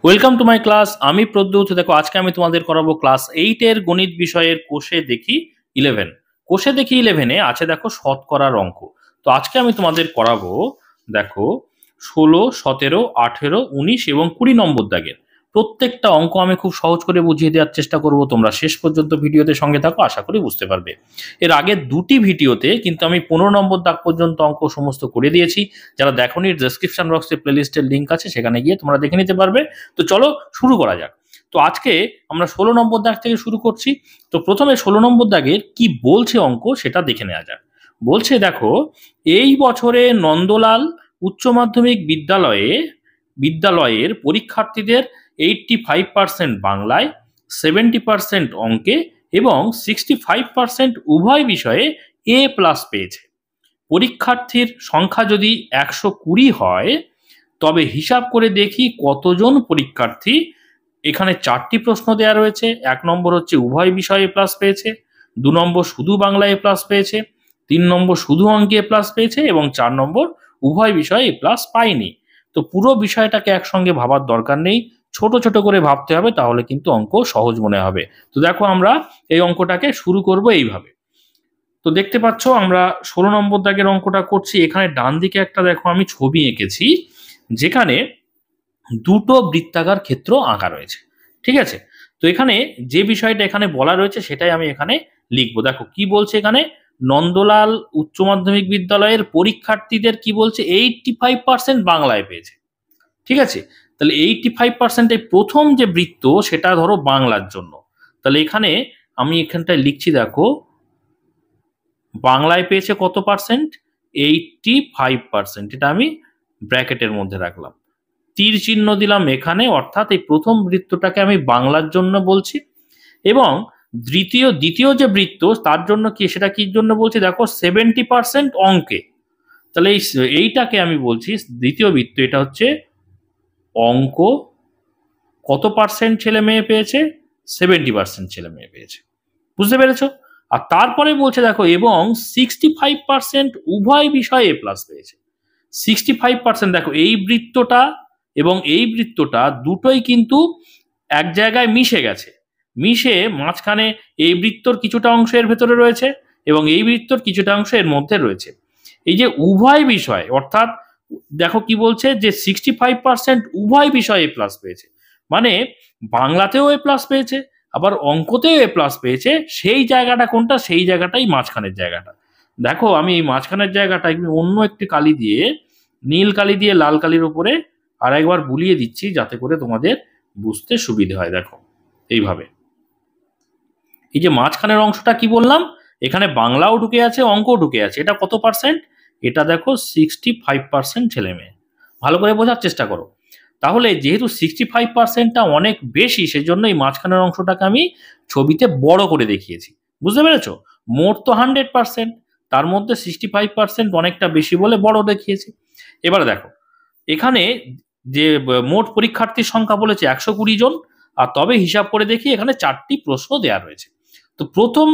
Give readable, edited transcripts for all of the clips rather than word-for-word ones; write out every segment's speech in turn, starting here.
Welcome to my class. আমি প্রদ্যুৎ। দেখো, আজকে আমি তোমাদের করাবো ক্লাস 8 এর গণিত বিষয়ের কোষে দেখি 11। কোষে দেখি 11-এ আছে দেখো শতকরার অঙ্ক। তো আজকে আমি তোমাদের করাবো দেখো 16, 17, 18, 19 এবং 20 নম্বর দাগের প্রত্যেকটা অঙ্ক আমি খুব সহজ করে বুঝিয়ে দেওয়ার চেষ্টা করব। তোমরা শেষ পর্যন্ত ভিডিওতে সঙ্গে থাকো, আশা করি বুঝতে পারবে। এর আগের দুটি ভিডিওতে কিন্তু আমি 15 নম্বর দাগ পর্যন্ত অঙ্ক সমস্ত করে দিয়েছি। যারা দেখোনি, ডেসক্রিপশন বক্সে প্লেলিস্টের লিঙ্ক আছে, সেখানে গিয়ে তোমরা দেখে নিতে পারবে। তো চলো শুরু করা যাক। তো আজকে আমরা 16 নম্বর দাগ থেকে শুরু করছি। তো প্রথমে 16 নম্বর দাগের কি বলছে অঙ্ক সেটা দেখে নেওয়া যাক। বলছে দেখো, এই বছরে নন্দলাল উচ্চ মাধ্যমিক বিদ্যালয়ের পরীক্ষার্থীদের 85% বাংলায়, 70% অঙ্কে এবং 65% উভয় বিষয়ে A+ পেয়েছে। পরীক্ষার্থীর সংখ্যা যদি 120 হয়, তবে হিসাব করে দেখি কতজন পরীক্ষার্থী। এখানে 4টি প্রশ্ন দেওয়া রয়েছে। 1 নম্বর হচ্ছে উভয় বিষয়ে A+ পেয়েছে, 2 নম্বর শুধু বাংলায় A+ পেয়েছে, 3 নম্বর শুধু অঙ্কে A+ পেয়েছে এবং 4 নম্বর উভয় বিষয়ে A+ পায়নি। তো পুরো বিষয়টাকে একসঙ্গে ভাবার দরকার নেই, ছোট ছোট করে ভাবতে হবে, তাহলে কিন্তু অঙ্ক সহজ মনে হবে। তো দেখো, আমরা এই অঙ্কটাকে শুরু করব এইভাবে। তো দেখতে পাচ্ছ আমরা 16 নম্বর দাগের অঙ্কটা করছি। এখানে ডান দিকে একটা দেখো আমি ছবি এঁকেছি, যেখানে দুটো বৃত্তাকার ক্ষেত্র আঁকা রয়েছে। ঠিক আছে, তো এখানে যে বিষয়টা এখানে বলা রয়েছে সেটাই আমি এখানে লিখবো। দেখো কি বলছে এখানে, নন্দলাল উচ্চ মাধ্যমিক বিদ্যালয়ের পরীক্ষার্থীদের কি বলছে 85% বাংলায় পেয়েছে। ঠিক আছে, তাহলে 85% এই প্রথম যে বৃত্ত সেটা ধরো বাংলার জন্য। তাহলে এখানে আমি এখানটায় লিখছি দেখো, বাংলায় পেয়েছে কত পার্সেন্ট, 85%। এটা আমি ব্র্যাকেটের মধ্যে রাখলাম, তীর চিহ্ন দিলাম এখানে, অর্থাৎ এই প্রথম বৃত্তটাকে আমি বাংলার জন্য বলছি। এবং দ্বিতীয় যে বৃত্ত তার জন্য কি, সেটা কি জন্য বলছি দেখো, 70% অঙ্কে। তাহলে এইটাকে আমি বলছি দ্বিতীয় বৃত্ত, এটা হচ্ছে অঙ্ক। কত পার্সেন্ট ছেলে মেয়ে পেয়েছে, 70% ছেলে মেয়ে পেয়েছে। বুঝতে পেরেছো? আর তারপরে বলছে দেখো, এবং 65% উভয় বিষয়ে A+ পেয়েছে। 65% দেখো, এই বৃত্তটা এবং এই বৃত্তটা দুটোই কিন্তু এক জায়গায় মিশে গেছে। মিশে মাঝখানে এই বৃত্তর কিছুটা অংশ এর ভেতরে রয়েছে এবং এই বৃত্তর কিছুটা অংশ এর মধ্যে রয়েছে। এই যে উভয় বিষয়, অর্থাৎ দেখো কি বলছে, যে 65% উভয় বিষয়ে A+ পেয়েছে, মানে বাংলাতেও A+ পেয়েছে, আবার অঙ্কতেও A+ পেয়েছে। সেই জায়গাটা কোনটা, সেই জায়গাটাই মাঝখানের জায়গাটা। দেখো আমি এই মাঝখানের জায়গাটা অন্য একটি কালি দিয়ে, নীল কালি দিয়ে লাল কালির উপরে আর একবার বুলিয়ে দিচ্ছি, যাতে করে তোমাদের বুঝতে সুবিধে হয়। দেখো এইভাবে, এই যে মাঝখানের অংশটা কি বললাম, এখানে বাংলাও ঢুকে আছে, অঙ্কও ঢুকে আছে। এটা কত পার্সেন্ট, এটা দেখো 65% ছেলে মেয়ে। ভালো করে বোঝার চেষ্টা করো। তাহলে যেহেতু 65%টা অনেক বেশি, সেই জন্য এই মাঝখানের অংশটাকে আমি ছবিতে বড় করে দেখিয়েছি। বুঝতে পেরেছো? মোট তো 100%, তার মধ্যে 65% অনেকটা বেশি বলে বড় দেখিয়েছি। এবার দেখো, এখানে যে মোট পরীক্ষার্থীর সংখ্যা বলেছে 120 জন। আর তবে হিসাব করে দেখি এখানে 4টি প্রশ্ন দেয়া রয়েছে। তো প্রথম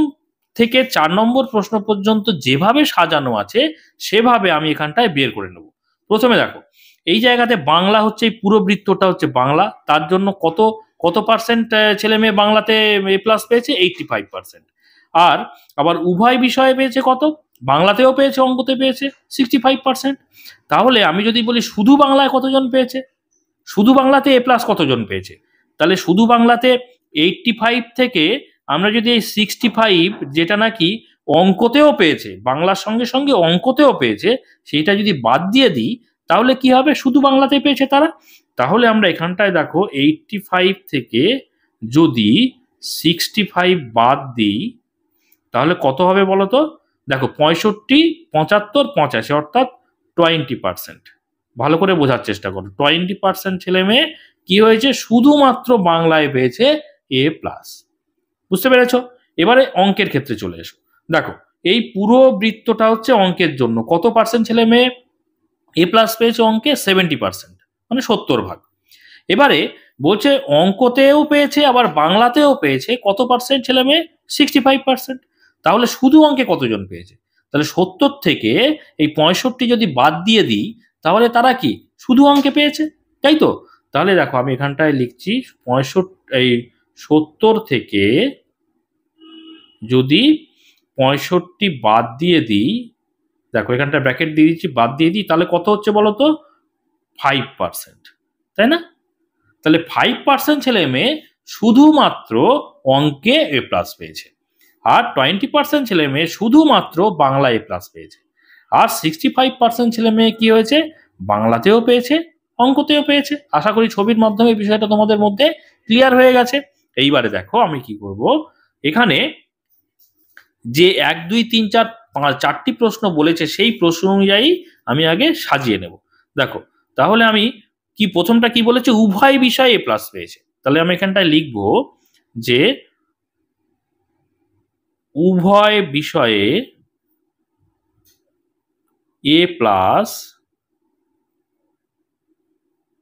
থেকে 4 নম্বর প্রশ্ন পর্যন্ত যেভাবে সাজানো আছে সেভাবে আমি এখানটায় বের করে নেব। প্রথমে দেখো, এই জায়গাতে বাংলা হচ্ছে, এই পুরো বৃত্তটা হচ্ছে বাংলা, তার জন্য কত কত পার্সেন্ট ছেলে মেয়ে বাংলাতে A+ পেয়েছে, 85%। আর আবার উভয় বিষয়ে পেয়েছে কত, বাংলাতেও পেয়েছে অঙ্কতে পেয়েছে 65%। তাহলে আমি যদি বলি শুধু বাংলায় কতজন পেয়েছে, শুধু বাংলাতে A+ কতজন পেয়েছে, তাহলে শুধু বাংলাতে 85 থেকে আমরা যদি এই 65, যেটা নাকি অঙ্কতেও পেয়েছে, বাংলার সঙ্গে সঙ্গে অঙ্কতেও পেয়েছে, সেইটা যদি বাদ দিয়ে দিই, তাহলে কি হবে, শুধু বাংলাতে পেয়েছে তারা। তাহলে আমরা এখানটায় দেখো 85 থেকে যদি 65 বাদ দিই, তাহলে কত হবে বলো তো। দেখো 65, 75, 85, অর্থাৎ 20%। ভালো করে বোঝার চেষ্টা করো, 20% ছেলে মেয়ে কি হয়েছে, শুধুমাত্র বাংলায় পেয়েছে A+। বুঝতে পেরেছো? এবারে অঙ্কের ক্ষেত্রে চলে এসো। দেখো এই পুরো বৃত্তটা হচ্ছে অঙ্কের জন্য, কত পার্সেন্ট ছেলে মেয়ে A+ পেয়েছে অঙ্কে, 70%, মানে 70 ভাগ। এবারে বলছে অঙ্কতেও পেয়েছে আবার বাংলাতেও পেয়েছে কত পার্সেন্ট ছেলে মেয়ে, 65%। তাহলে শুধু অঙ্কে কতজন পেয়েছে, তাহলে 70 থেকে এই 65 যদি বাদ দিয়ে দিই, তাহলে তারা কি শুধু অঙ্কে পেয়েছে, তাই তো? তাহলে দেখো আমি এখানটায় লিখছি 70 থেকে যদি 65 বাদ দিয়ে দিই, দেখো এখানটা ব্র্যাকেট দিয়ে দিচ্ছি, বাদ দিয়ে দিই, তাহলে কত হচ্ছে বলো তো? 5%, তাই না? তাহলে 5% ছেলে মেয়ে শুধুমাত্র অঙ্কে এ প্লাস পেয়েছে, আর 20% ছেলে মেয়ে শুধুমাত্র বাংলা এ প্লাস পেয়েছে, আর 65% ছেলে মেয়ে কি হয়েছে? বাংলাতেও পেয়েছে, অঙ্কতেও পেয়েছে। আশা করি ছবির মাধ্যমে বিষয়টা তোমাদের মধ্যে ক্লিয়ার হয়ে গেছে। এইবারে দেখো আমি কি করব, এখানে যে 1 2 3 4 5 4টি প্রশ্ন বলেছে সেই প্রশ্ন অনুযায়ী আমি আগে সাজিয়ে নেব। দেখো তাহলে আমি কি প্রথমটা কি বলেছে? উভয় বিষয়ে এ প্লাস পেয়েছে। তাহলে আমি এখানটায় লিখব যে উভয় বিষয়ে এ প্লাস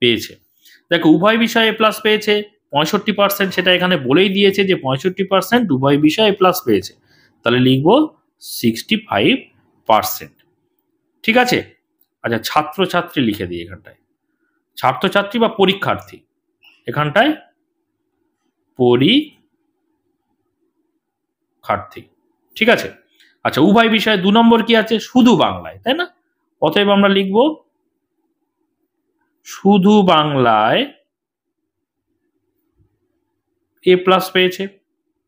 পেয়েছে। দেখো উভয় বিষয়ে এ প্লাস পেয়েছে 65%, সেটা এখানে বলেই দিয়েছে যে 65% উভয় বিষয়ে এ প্লাস পেয়েছে। তাহলে লিখব 65%। ঠিক আছে। আচ্ছা ছাত্রছাত্রী লিখে দিই এখানটায়, ছাত্রছাত্রী বা পরীক্ষার্থী, এখানটায় পরীক্ষার্থী। ঠিক আছে। আচ্ছা উভয় বিষয়ে 2 নম্বর কি আছে? শুধু বাংলায়, তাই না? অতএব আমরা লিখব শুধু বাংলায় এ প্লাস পেয়েছে।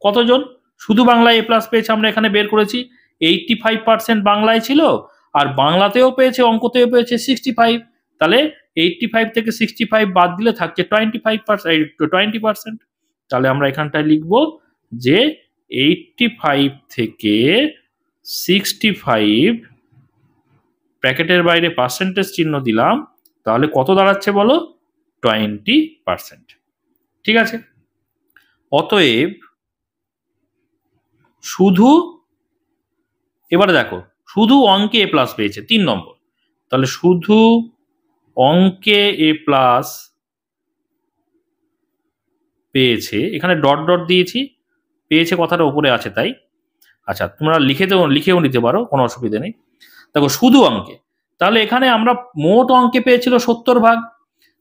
কতজন শুধু বাংলায় এ প্লাস পেয়েছে আমরা এখানে বের করেছি। 85% বাংলায় ছিল, আর বাংলাতেও পেয়েছে, অঙ্কতেও পেয়েছে 65। তাহলে 85 থেকে 65 বাদ দিলে থাকছে 20%। তাহলে আমরা এখানটায় লিখব যে 85 থেকে 65 ব্র্যাকেটের বাইরে পার্সেন্টেজ চিহ্ন দিলাম, তাহলে কত দাঁড়াচ্ছে বলো? 20%। ঠিক আছে। অতএব শুধু, এবারে দেখো শুধু অঙ্কে এ প্লাস পেয়েছে 3 নম্বর, তাহলে শুধু অঙ্কে এ প্লাস পেয়েছে, এখানে ডট ডট দিয়েছি, পেয়েছে কথাটা উপরে আছে তাই। আচ্ছা তোমরা লিখেও নিতে পারো, কোনো অসুবিধা নেই। দেখো শুধু অঙ্কে, তাহলে এখানে আমরা মোট অঙ্কে পেয়েছিল 70 ভাগ।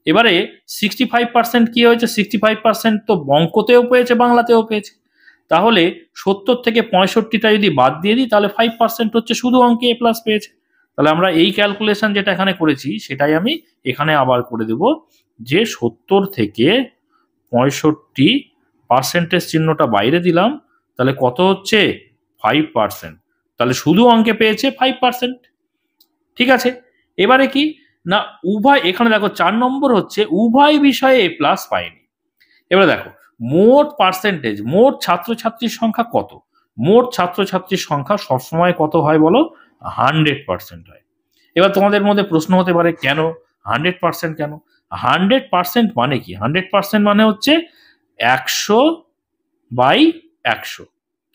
এবারে 65% কি হয়েছে? 65% তো অঙ্কতেও পেয়েছে, বাংলাতেও পেয়েছে। তাহলে 70 থেকে 65টা যদি বাদ দিয়ে দিই, তাহলে 5% হচ্ছে শুধু অঙ্কে এ প্লাস পেয়েছে। তাহলে আমরা এই ক্যালকুলেশন যেটা এখানে করেছি সেটাই আমি এখানে আবার করে দেব, যে 70 থেকে 65 পার্সেন্টেজ চিহ্নটা বাইরে দিলাম, তাহলে কত হচ্ছে? 5%। তাহলে শুধু অঙ্কে পেয়েছে 5%। ঠিক আছে। এবারে কি না উভয়, এখানে দেখো 4 নম্বর হচ্ছে উভয় বিষয়ে এ প্লাস পায়নি। এবারে দেখো মোট পার্সেন্টেজ, মোট ছাত্রছাত্রীর সংখ্যা কত? মোট ছাত্রছাত্রীর সংখ্যা সবসময় কত হয় বলো? 100% হয়। এবার তোমাদের মধ্যে প্রশ্ন হতে পারে কেন 100% কেন? 100% মানে কি? 100% মানে হচ্ছে 100/100।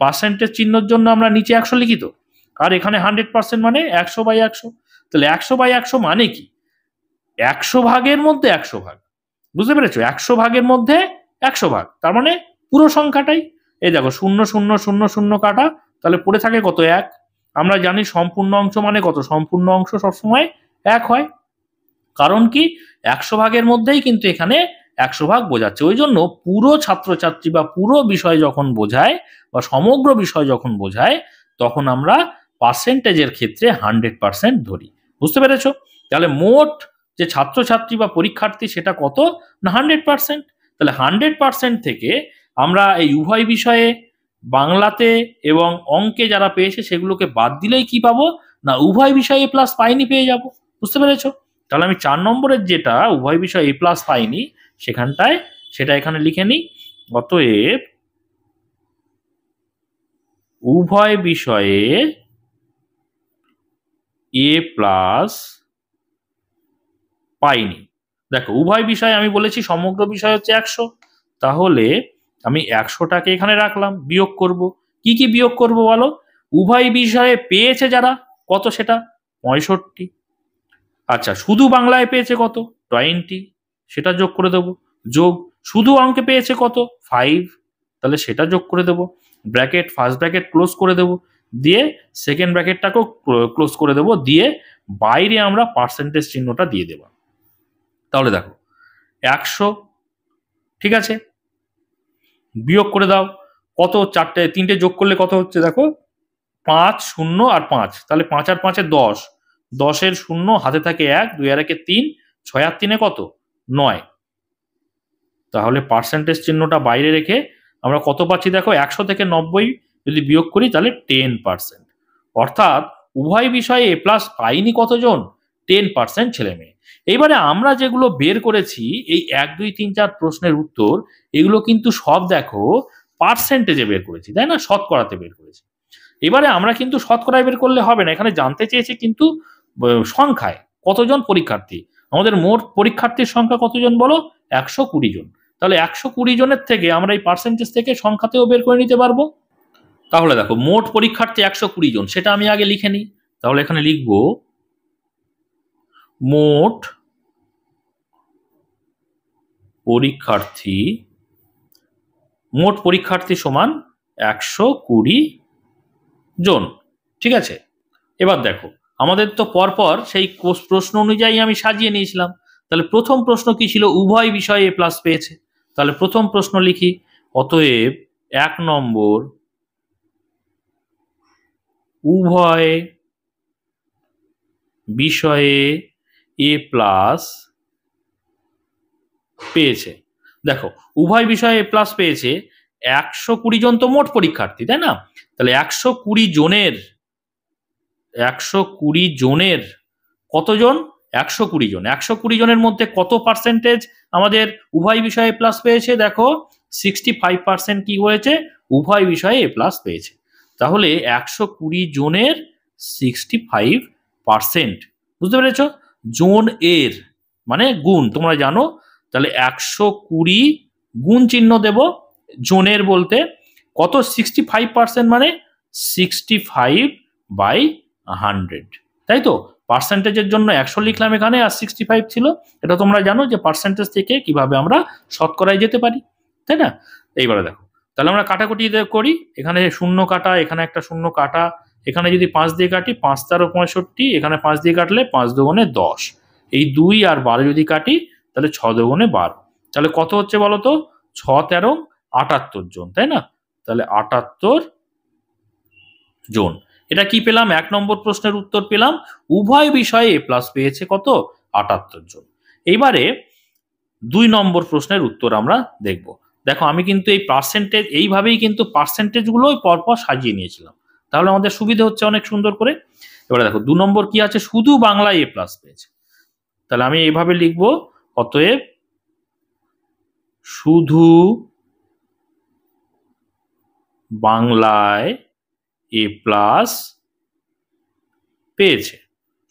পার্সেন্টেজ চিহ্নের জন্য আমরা নিচে 100 লিখি তো, আর এখানে 100% মানে 100/100। তাহলে 100/100 মানে কি? 100 ভাগের মধ্যে 100 ভাগ। বুঝতে পেরেছো? 100 ভাগের মধ্যে 100 ভাগ, তার মানে পুরো সংখ্যাটাই। এই দেখো 0 0 0 0 কাটা, তাহলে পড়ে থাকে কত? 1। আমরা জানি সম্পূর্ণ অংশ মানে কত? সম্পূর্ণ অংশ সবসময় 1 হয়। কারণ কি 100 ভাগের মধ্যেই কিন্তু এখানে 100 ভাগ বোঝাচ্ছে। ওই জন্য পুরো ছাত্রছাত্রী বা পুরো বিষয় যখন বোঝায় বা সমগ্র বিষয় যখন বোঝায়, তখন আমরা পার্সেন্টেজের ক্ষেত্রে 100% ধরি। বুঝতে পেরেছো? তাহলে মোট যে ছাত্রছাত্রী বা পরীক্ষার্থী সেটা কত না 100%। তাহলে 100% থেকে আমরা এই উভয় বিষয়ে বাংলাতে এবং অঙ্কে যারা পেয়েছে সেগুলোকে বাদ দিলেই কি পাবো না উভয় বিষয়ে প্লাস পাইনি পেয়ে যাব। বুঝতে পেরেছো? তাহলে আমি 4 নম্বরের যেটা উভয় বিষয়ে এ প্লাস পাইনি সেখানটায় সেটা এখানে লিখে নিই। অতএব উভয় বিষয়ে এ প্লাস পাইনি। দেখো উভয় বিষয়ে আমি বলেছি সমগ্র বিষয় হচ্ছে 100, তাহলে আমি 100টাকে এখানে রাখলাম, বিয়োগ করব। কি কি বিয়োগ করব বলো? উভয় বিষয়ে পেয়েছে যারা কত সেটা 65। আচ্ছা শুধু বাংলায় পেয়েছে কত? 20, সেটা যোগ করে দেবো। যোগ শুধু অঙ্কে পেয়েছে কত? 5, তাহলে সেটা যোগ করে দেবো। ব্র্যাকেট ফার্স্ট ব্র্যাকেট ক্লোজ করে দেবো, দিয়ে সেকেন্ড ব্র্যাকেটটাকেও ক্লোজ করে দেবো, দিয়ে বাইরে আমরা পার্সেন্টেজ চিহ্নটা দিয়ে দেবো। তাহলে দেখো 100, ঠিক আছে, বিয়োগ করে দাও, কত, তিনটে যোগ করলে কত হচ্ছে দেখো, 5, 0 আর 5, তাহলে 5 আর 5 10, 10-এর 0 হাতে থাকে 1, 2 আর 1 3, 6 আর 3 কত, 9। তাহলে পার্সেন্টেজ চিহ্নটা বাইরে রেখে আমরা কত পাচ্ছি দেখো, 100 থেকে 90 যদি বিয়োগ করি তাহলে 10%। অর্থাৎ উভয় বিষয়ে এ প্লাস পাইনি কতজন, 10% ছেলে মেয়ে। এইবারে আমরা যেগুলো বের করেছি এই 1, 2, 3, 4 প্রশ্নের উত্তর, এগুলো কিন্তু সব দেখো পার্সেন্টেজে বের করেছি, তাই না, শতকরাতে বের করেছি। এবারে আমরা কিন্তু শতকরায় বের করলে হবে না, এখানে জানতে চেয়েছি কিন্তু সংখ্যায় কতজন পরীক্ষার্থী। আমাদের মোট পরীক্ষার্থীর সংখ্যা কতজন বলো, 120 জন। তাহলে 120 জনের থেকে আমরা এই পার্সেন্টেজ থেকে সংখ্যাতেও বের করে নিতে পারবো। তাহলে দেখো মোট পরীক্ষার্থী 120 জন, সেটা আমি আগে লিখে নিই। তাহলে এখানে লিখবো মোট পরীক্ষার্থী সমান 120 জন, ঠিক আছে। এবার দেখো আমাদের তো পরপর সেই প্রশ্ন অনুযায়ী আমি সাজিয়ে নিয়েছিলাম। তাহলে প্রথম প্রশ্ন কি ছিল, উভয় বিষয়ে এ প্লাস পেয়েছে। তাহলে প্রথম প্রশ্ন লিখি, অতএব 1 নম্বর উভয় বিষয়ে এ প্লাস পেয়েছে। দেখো উভয় বিষয়ে এ প্লাস পেয়েছে, 120 জন তো মোট পরীক্ষার্থী, তাই না। তাহলে 120 জনের কতজন, 120 জন। 120 জনের মধ্যে কত পার্সেন্টেজ আমাদের উভয় বিষয়ে প্লাস পেয়েছে, দেখো 65% কি হয়েছে, উভয় বিষয়ে এ প্লাস পেয়েছে। তাহলে 120 জনের 65%, বুঝতে পেরেছ, জন এর মানে গুণ তোমরা জানো। তাহলে 120 গুণ চিহ্ন দেব জনের বলতে, কত, 65% মানে 65/100, তাই তো। পার্সেন্টেজের জন্য 100 লিখলাম এখানে, আর 65 ছিল। এটা তোমরা জানো যে পার্সেন্টেজ থেকে কিভাবে আমরা শতকরায় যেতে পারি, তাই না। এইবারে দেখো তাহলে আমরা কাটাকুটি করি, এখানে 0 কাটা, এখানে একটা 0 কাটা, এখানে যদি 5 দিয়ে কাটি 5 × 65, এখানে 5 দিয়ে কাটলে 5 × 2 = 10, এই 2 আর 12 যদি কাটি তাহলে 6 × 2 = 12। তাহলে কত হচ্ছে বলো তো, 6, 13, 78 জন, তাই না। তাহলে 78 জন। এটা কি পেলাম, 1 নম্বর প্রশ্নের উত্তর পেলাম, উভয় বিষয়ে এ প্লাস পেয়েছে কত, 78 জন। এইবারে 2 নম্বর প্রশ্নের উত্তর আমরা দেখব। দেখো আমি কিন্তু এই পার্সেন্টেজ এইভাবেই কিন্তু পার্সেন্টেজ গুলো পরপর সাজিয়ে নিয়েছিলাম, তাহলে আমাদের সুবিধা হচ্ছে অনেক সুন্দর করে। এবারে দেখো 2 নম্বর কি আছে, শুধু বাংলায় এ প্লাস পেয়েছে। তাহলে আমি এইভাবে লিখব, অতএব শুধু বাংলায় এ প্লাস পেয়েছে।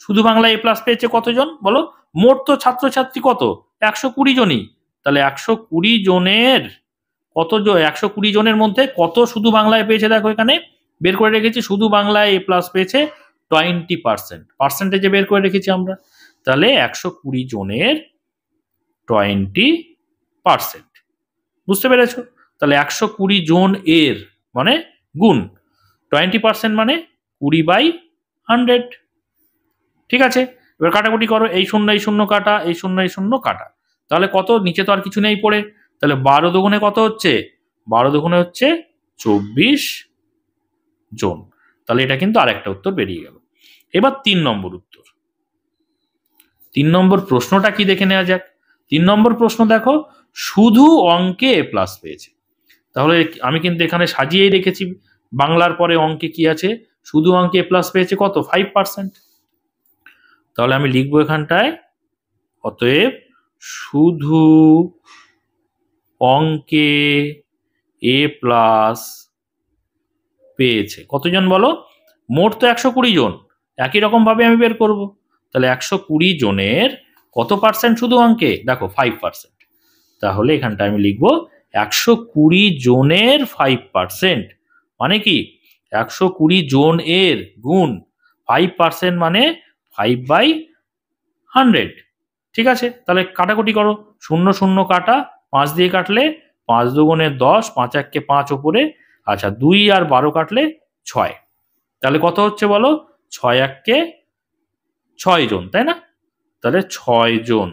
শুধু বাংলায় এ প্লাস পেয়েছে কতজন বলো, মোট তো ছাত্রছাত্রী কত, 120 জনই। তাহলে 120 জনের কত, 120 জনের মধ্যে কত শুধু বাংলায় পেয়েছে, দেখো এখানে বের করে রেখেছি, শুধু বাংলায় এ প্লাস পেয়েছে 20%, পার্সেন্টেজে বের করে রেখেছি আমরা। তাহলে 120 জনের 20%, বুঝতে পেরেছো। তাহলে 120 জন এর মানে গুণ, 20% মানে 20/100, ঠিক আছে। এবার কাটাকুটি করো, এই 0 এই 0 কাটা, এই 0 এই 0 কাটা, তাহলে কত, নিচে তো আর কিছু নেই পড়ে। তাহলে 12 দুগুণে কত হচ্ছে, 12 দুগুণে হচ্ছে 24 জন। তাহলে এটা কিন্তু আরেকটা উত্তর বেরিয়ে গেল। এবার 3 নম্বর উত্তর, 3 নম্বর প্রশ্নটা কি দেখে নেওয়া যাক। 3 নম্বর প্রশ্ন দেখো, শুধু অঙ্কে এ প্লাস পেয়েছে। তাহলে আমি কিন্তু এখানে সাজিয়েই রেখেছি, বাংলার পরে অঙ্কে কি আছে, শুধু অঙ্কে এ প্লাস পেয়েছে কত, 5%। তাহলে আমি লিখবো এখানটায়, অতএব শুধু অঙ্কে এ প্লাস পেয়েছে কতজন বলো, মোট তো 120 জন, একই রকম ভাবে আমি বের করব। তাহলে 120 জনের কত পার্সেন্ট শুধু অঙ্কে, দেখো 5%। তাহলে এখানটা আমি লিখবো 120 জনের 5%, মানে কি 120 জন এর গুণ 5% মানে 5/100, ঠিক আছে। তাহলে কাটাকুটি করো, 0 0 কাটা, 5 দিয়ে কাটলে 5 দুগুণে 10, 5 1 5 ওপরে, আচ্ছা 2 আর 12 কাটলে 6, তাহলে কত হচ্ছে বলো, 6 1 6 জন, তাই না। তাহলে 6 জন,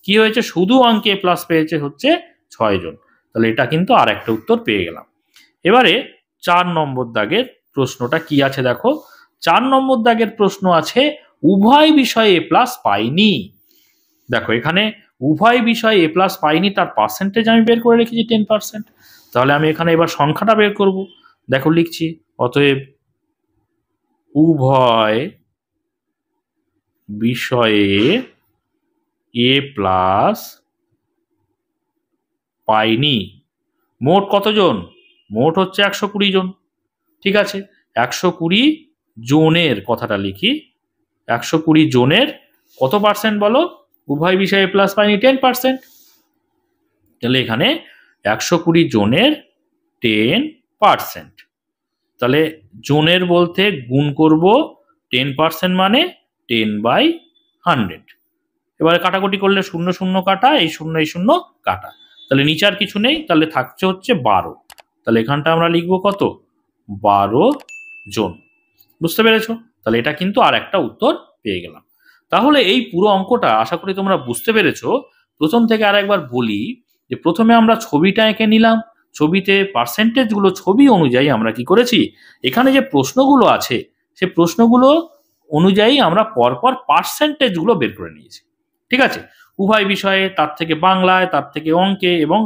কি হয়েছে, শুধু অঙ্কে এ প্লাস পেয়েছে হচ্ছে 6 জন। তাহলে এটা কিন্তু আর একটা উত্তর পেয়ে গেলাম। এবারে 4 নম্বর দাগের প্রশ্নটা কি আছে দেখো। 4 নম্বর দাগের প্রশ্ন আছে উভয় বিষয়ে এ প্লাস পাইনি। দেখো এখানে উভয় বিষয়ে এ প্লাস পাইনি, তার পার্সেন্টেজ আমি বের করে রেখেছি 10%। তাহলে আমি এখানে এবার সংখ্যাটা বের করব। দেখো লিখছি, অতএব উভয় বিষয়ে এ প্লাস পাইনি। মোট কতজন? মোট হচ্ছে 120 জন। ঠিক আছে, 120 জনের কথাটা লিখি। 120 জনের কত পার্সেন্ট বলো? উভয় বিষয়ে প্লাস পাইনি 10%। তাহলে এখানে 120 জনের 10%। তাহলে জনের বলতে গুণ করব 10% মানে 10/100। এবারে কাটাকুটি করলে 0 0 কাটা, এই 0 এই 0 কাটা, তাহলে নিচে আর কিছু নেই, তাহলে থাকছে হচ্ছে 12। তাহলে এখানটা আমরা লিখবো কত? 12 জন। বুঝতে পেরেছো? তাহলে এটা কিন্তু আর একটা উত্তর পেয়ে গেলাম। তাহলে এই পুরো অঙ্কটা আশা করি তোমরা বুঝতে পেরেছো। প্রথম থেকে আর একবার বলি যে প্রথমে আমরা ছবিটা এঁকে নিলাম, ছবিতে পার্সেন্টেজগুলো ছবি অনুযায়ী আমরা কি করেছি, এখানে যে প্রশ্নগুলো আছে সে প্রশ্নগুলো অনুযায়ী আমরা পরপর পার্সেন্টেজগুলো বের করে নিয়েছি। ঠিক আছে, উভয় বিষয়ে, তার থেকে বাংলায়, তার থেকে অঙ্কে এবং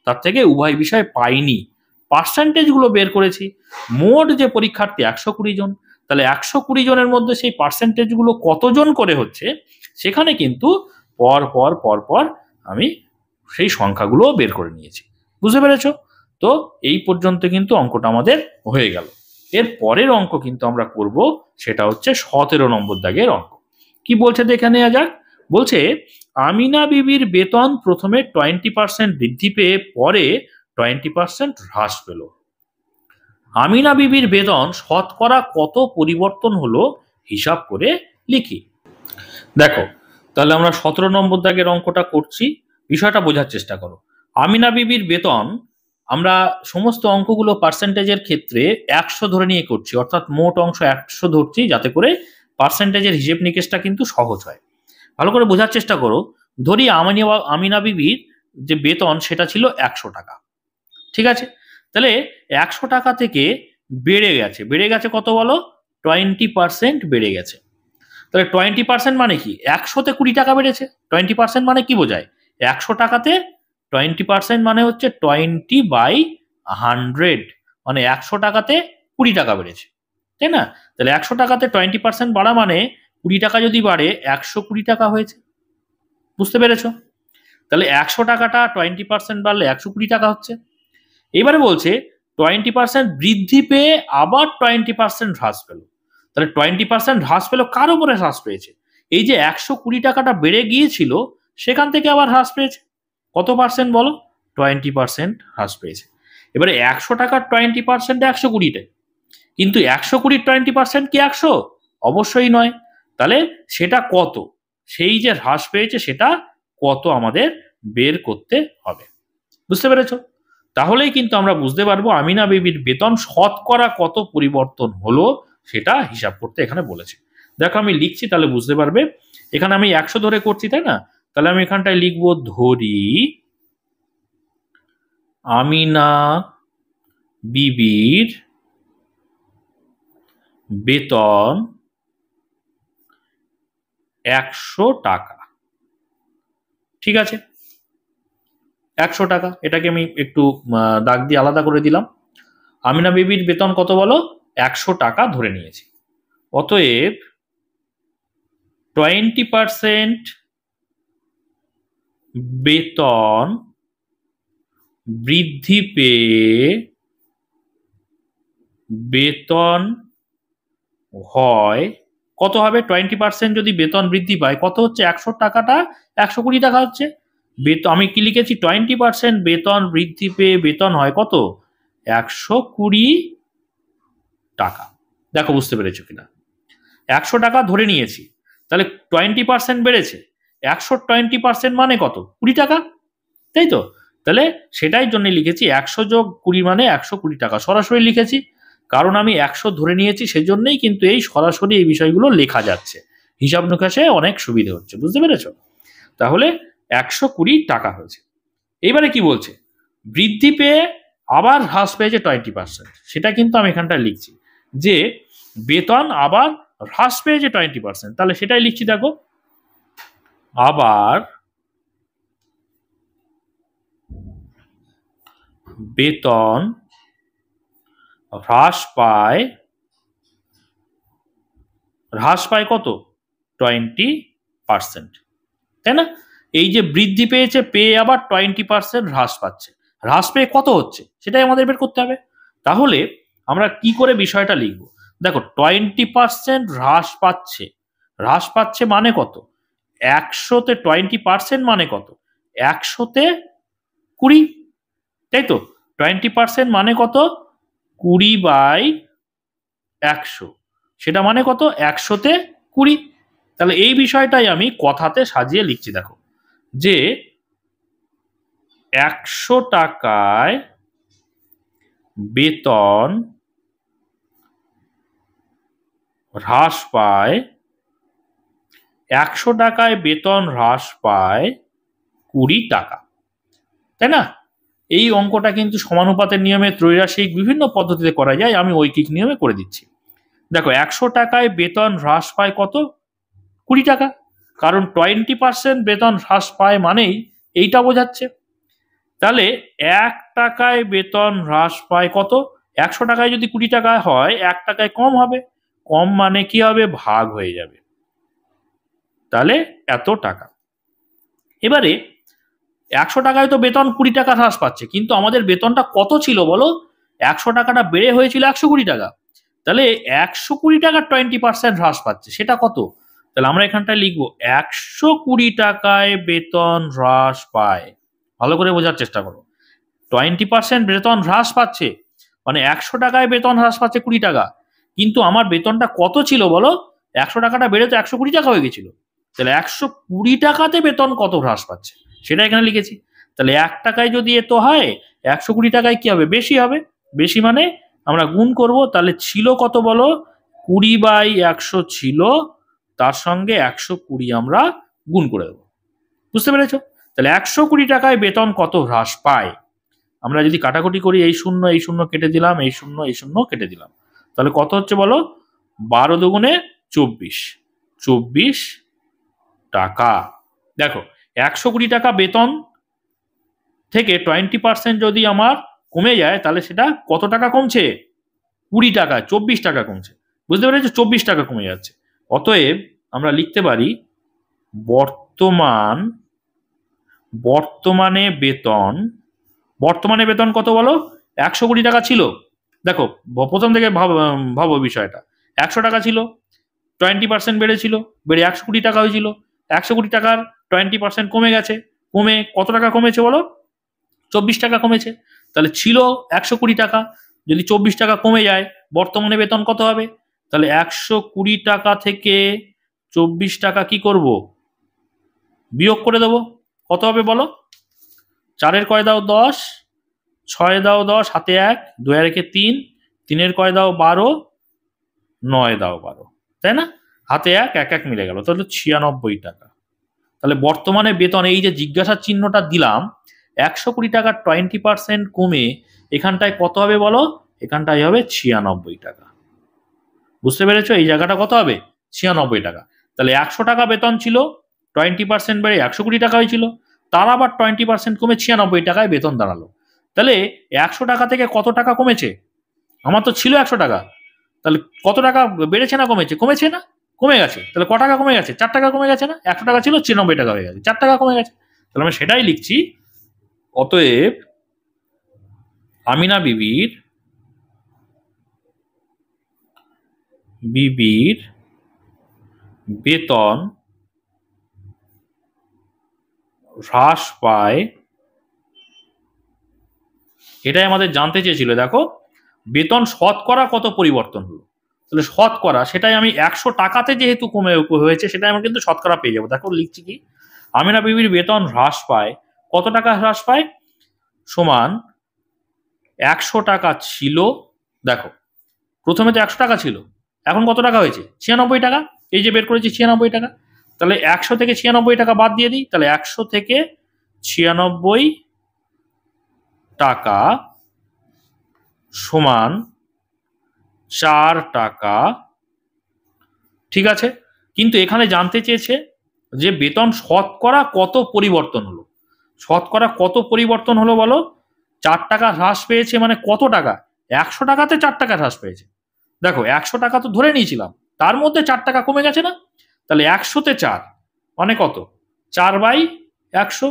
তার থেকে উভয় বিষয়ে পাইনি পার্সেন্টেজগুলো বের করেছি। মোট যে পরীক্ষার্থী 120 জন, তাহলে 120 জনের মধ্যে সেই পার্সেন্টেজগুলো কতজন করে হচ্ছে সেখানে কিন্তু পর পর পর পর আমি সেই সংখ্যাগুলো বের করে নিয়েছি। বুঝতে পেরেছো? তো এই পর্যন্ত কিন্তু অঙ্কটা আমাদের হয়ে গেল। এর পরের অঙ্ক কিন্তু আমরা করব, সেটা হচ্ছে 17 নম্বর দাগের অঙ্ক। কি বলছে দেখে নেওয়া যাক। বলছে আমিনা বিবির বেতন প্রথমে 20% বৃদ্ধি পেয়ে পরে 20% হ্রাস পেল। আমিনা বিবির বেতন শতকরা কত পরিবর্তন হলো হিসাব করে লিখি। দেখো তাহলে আমরা 17 নম্বর দাগের অঙ্কটা করছি, বিষয়টা বোঝার চেষ্টা করো। আমিনা বিবির বেতন আমরা সমস্ত অঙ্কগুলো পার্সেন্টেজের ক্ষেত্রে 100 ধরে নিয়ে করছি, অর্থাৎ মোট অংশ 100 ধরছি যাতে করে পার্সেন্টেজের হিসেব নিকেশটা কিন্তু সহজ হয়। ভালো করে বোঝার চেষ্টা করো। ধরি আমিনা বিবির যে বেতন সেটা ছিল 100 টাকা। ঠিক আছে, তাহলে 100 টাকা থেকে বেড়ে গেছে কত বলো? 20% বেড়ে গেছে। তাহলে 20% মানে কি? 100-তে 20 টাকা বেড়েছে। 20% মানে কি বোঝায়? 100 টাকাতে 20% মানে হচ্ছে 20/100, মানে 100 টাকাতে 20 টাকা বেড়েছে, তাই না? তাহলে 100 টাকাতে 20% বাড়া মানে 20 টাকা যদি বাড়ে 120 টাকা হয়েছে। বুঝতে পেরেছো? তাহলে 100 টাকাটা 20% বাড়লে 120 টাকা হচ্ছে। এবারে বলছে 20% বৃদ্ধি পেয়ে আবার 20% হ্রাস পেল। তাহলে 20% হ্রাস পেল, কার উপরে হ্রাস পেয়েছে? এই যে 120 টাকাটা বেড়ে গিয়েছিল সেখান থেকে আবার হ্রাস পেয়েছে। কত পার্সেন্ট বলো? 20% হ্রাস পেয়েছে। এবারে 100 টাকার 20% 120টাই, কিন্তু 120 20% কি 100? অবশ্যই নয়। তাহলে সেটা কত? সেই যে হ্রাস পেয়েছে সেটা কত আমাদের বের করতে হবে। বুঝতে পেরেছো? তাহলেই কিন্তু আমরা বুঝতে পারবো আমিনা বিবির বেতন শতকরা কত পরিবর্তন হলো সেটা হিসাব করতে এখানে বলেছে। দেখো আমি লিখছি তাহলে বুঝতে পারবে। এখানে আমি 100 ধরে করছি, তাই না? তাহলে আমি এখানটায় লিখবো ধরি আমিনা বিবির বেতন 100 টাকা। ঠিক আছে, 100 টাকা, এটাকে আমি একটু দাগ দিয়ে আলাদা করে দিলাম। আমিনা বিবির বেতন কত বলো? 100 টাকা ধরে নিয়েছি। অতএব 20% বেতন বৃদ্ধি পেয়ে বেতন হয় কত হবে? 20% যদি বেতন বৃদ্ধি পায় কত হচ্ছে? 100 টাকাটা 120 টাকা হচ্ছে। আমি কি লিখেছি? 20% বেতন বৃদ্ধি পেয়ে বেতন হয় কত? 120 টাকা। দেখো বুঝতে পেরেছো কিনা? 100 টাকা ধরে নিয়েছি, তাহলে 20% বেড়েছে। 100 20% মানে কত? 20 টাকা, তাই তো? তাহলে সেটাই জন্য লিখেছি 100 যোগ 20 মানে 120 টাকা, সরাসরি লিখেছি। কারণ আমি 100 ধরে নিয়েছি সেজন্যই কিন্তু এই সরাসরি এই বিষয়গুলো লেখা যাচ্ছে, হিসাব নিকাশে অনেক সুবিধা হচ্ছে। বুঝতে পেরেছো? তাহলে 120 টাকা হয়েছে। এইবারে কি বলছে, বৃদ্ধি পেয়ে আবার হ্রাস পেয়েছে 20%, সেটা কিন্তু আমি এখানটায় লিখছি যে বেতন আবার হ্রাস পেয়েছে 20%, তাহলে সেটাই লিখছি দেখো, আবার বেতন হ্রাস পায় কত, 20%, তাই না? এই যে বৃদ্ধি পেয়েছে, পেয়ে আবার 20% হ্রাস পাচ্ছে, হ্রাস পেয়ে কত হচ্ছে সেটাই আমাদের বের করতে হবে। তাহলে আমরা কি করে বিষয়টা লিখব, দেখো 20% হ্রাস পাচ্ছে মানে কত, 100-তে 20% মানে কত, 100-তে 20, তাই তো? 20% মানে কত, 20/100, সেটা মানে কত, 100-তে 20। তাহলে এই বিষয়টাই আমি কথাতে সাজিয়ে লিখছি দেখো, যে 100 টাকায় বেতন হ্রাস পায়, 100 টাকায় বেতন হ্রাস পায় 20 টাকা, তাই না? এই অঙ্কটা কিন্তু সমানুপাতের নিয়মে, ত্রৈরাশিক বিভিন্ন পদ্ধতিতে করা যায়, আমি ঐকিক নিয়মে করে দিচ্ছি। দেখো 100 টাকায় বেতন হ্রাস পায় কত, 20 টাকা, কারণ 20% বেতন হ্রাস পায় মানেই এইটা বোঝাচ্ছে। তাহলে 1 টাকায় বেতন হ্রাস পায় কত, 100 টাকায় যদি 20 টাকায় হয় 1 টাকায় কম হবে, কম মানে কি হবে, ভাগ হয়ে যাবে, তাহলে এত টাকা। এবারে 100 টাকায় তো বেতন 20 টাকা হ্রাস পাচ্ছে, কিন্তু আমাদের বেতনটা কত ছিল বলো, 100 টাকাটা বেড়ে হয়েছিল 120 টাকা, তাহলে 120 টাকার 20% হ্রাস পাচ্ছে, সেটা কত, তাহলে আমরা এখানটায় লিখবো 120 টাকায় বেতন হ্রাস পায়। ভালো করে বোঝার চেষ্টা করো, 20% বেতন হ্রাস পাচ্ছে মানে 100 টাকায় বেতন হ্রাস পাচ্ছে 20 টাকা, কিন্তু আমার বেতনটা কত ছিল বলো, 100 টাকাটা বেড়ে তো 120 টাকা হয়ে গেছিল, তাহলে 120 টাকাতে বেতন কত হ্রাস পাচ্ছে সেটা এখানে লিখেছি। তাহলে 1 টাকায় যদি এত হয়, 120 টাকায় কি হবে, বেশি হবে, বেশি মানে আমরা গুণ করব, তাহলে ছিল কত বলো, 20/100 ছিল, তার সঙ্গে 120 আমরা গুণ করে দেবো, বুঝতে পেরেছো? তাহলে 120 টাকায় বেতন কত হ্রাস পায়, আমরা যদি কাটাকুটি করি, এই শূন্য কেটে দিলাম, এই শূন্য কেটে দিলাম, তাহলে কত হচ্ছে বলো, 12 দুগুণে 24, 24 টাকা। দেখো 120 টাকা বেতন থেকে 20% যদি আমার কমে যায়, তাহলে সেটা কত টাকা কমছে, 20 টাকা, 24 টাকা কমছে, বুঝতে পেরেছো? 24 টাকা কমে যাচ্ছে। অতএব আমরা লিখতে পারি বর্তমানে বেতন কত বলো, 120 টাকা ছিল। দেখো প্রথম থেকে ভাবো বিষয়টা, 100 টাকা ছিল, 20% বেড়েছিল, বেড়ে 120 টাকা হয়েছিল, 120 টাকার 20% কমে গেছে, কমে কত টাকা কমেছে বলো, 24 টাকা কমেছে। তাহলে ছিল 120 টাকা, যদি 24 টাকা কমে যায়, বর্তমানে বেতন কত হবে, তাহলে 120 টাকা থেকে 24 টাকা কি করব, বিয়োগ করে দেবো, কত হবে বলো, 4-এর কয় দাও 10, 6 দাও 10, হাতে 1, 2 আর 1 3, 3-এর কয় দাও 12, 9 দাও 12, তাই না? হাতে 1, 1 মিলে গেল, তাহলে 96 টাকা। তাহলে বর্তমানে বেতন, এই যে জিজ্ঞাসার চিহ্নটা দিলাম, 120 টাকার 20% কমে এখানটায় কত হবে বলো, এখানটায় হবে 96 টাকা, বুঝতে পেরেছো? এই জায়গাটা কত হবে, 96 টাকা। তাহলে 100 টাকা বেতন ছিল, 20% বেড়ে 120 টাকা হয়েছিল, তার আবার 20% কমে 96 টাকায় বেতন দাঁড়ালো। তাহলে 100 টাকা থেকে কত টাকা কমেছে, আমার তো ছিল 100 টাকা, তাহলে কত টাকা বেড়েছে না কমেছে, কমেছে না, কমে গেছে, তাহলে ক টাকা কমে গেছে, 4 টাকা কমে গেছে না, 100 টাকা ছিল 96 টাকা হয়ে গেছে, 4 টাকা কমে গেছে, তাহলে আমি সেটাই লিখছি। অতএব আমিনা বিবির বেতন হ্রাস পায়, এটাই আমাদের জানতে চেয়েছিল। দেখো বেতন শতকরা কত পরিবর্তন হলো, তাহলে শতকরা সেটাই আমি 100 টাকাতে যেহেতু কমে হয়েছে, সেটাই আমি কিন্তু শতকরা পেয়ে যাবো। দেখো লিখছি কি, আমিনা বিবির বেতন হ্রাস পায়, কত টাকা হ্রাস পায়, সমান 100 টাকা ছিল, দেখো প্রথমে তো 100 টাকা ছিল, এখন কত টাকা হয়েছে, 96 টাকা, এই যে বের করেছি 96 টাকা, তাহলে 100 থেকে 96 টাকা বাদ দিয়ে দিই, তাহলে 100 থেকে 96 টাকা সমান 4 টাকা। ঠিক আছে, কিন্তু এখানে জানতে চেয়েছে যে বেতন শতকরা কত পরিবর্তন হলো। শতকরা কত পরিবর্তন হলো বলো? 4 টাকা হ্রাস পেয়েছে মানে কত টাকা? 100 টাকাতে 4 টাকা হ্রাস পেয়েছে। দেখো 100 টাকা তো ধরে নিয়েছিলাম, তার মধ্যে 4 টাকা কমে গেছে না? তাহলে 100-তে 4 মানে কত? 4/100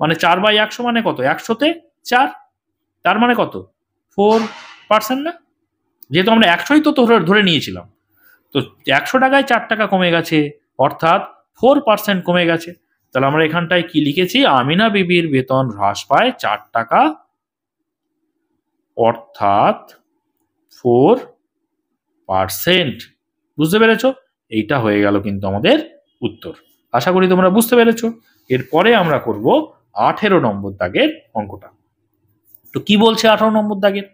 মানে 4/100 মানে কত? 100-তে 4, তার মানে কত? 4% না? যেহেতু আমরা 100ই তো ধরে নিয়েছিলাম, তো 100 টাকায় 4 টাকা কমে গেছে, অর্থাৎ 4% কমে গেছে। তাহলে আমরা এখানটায় কি লিখেছি? আমিনা বিবির বেতন হ্রাস পায় 4 টাকা, অর্থাৎ 4%। বুঝতে পেরেছো? এইটা হয়ে গেল কিন্তু আমাদের উত্তর। আশা করি তোমরা বুঝতে পেরেছো। এরপরে আমরা করব 18 নম্বর দাগের অঙ্কটা। তো কি বলছে 18 নম্বর দাগের?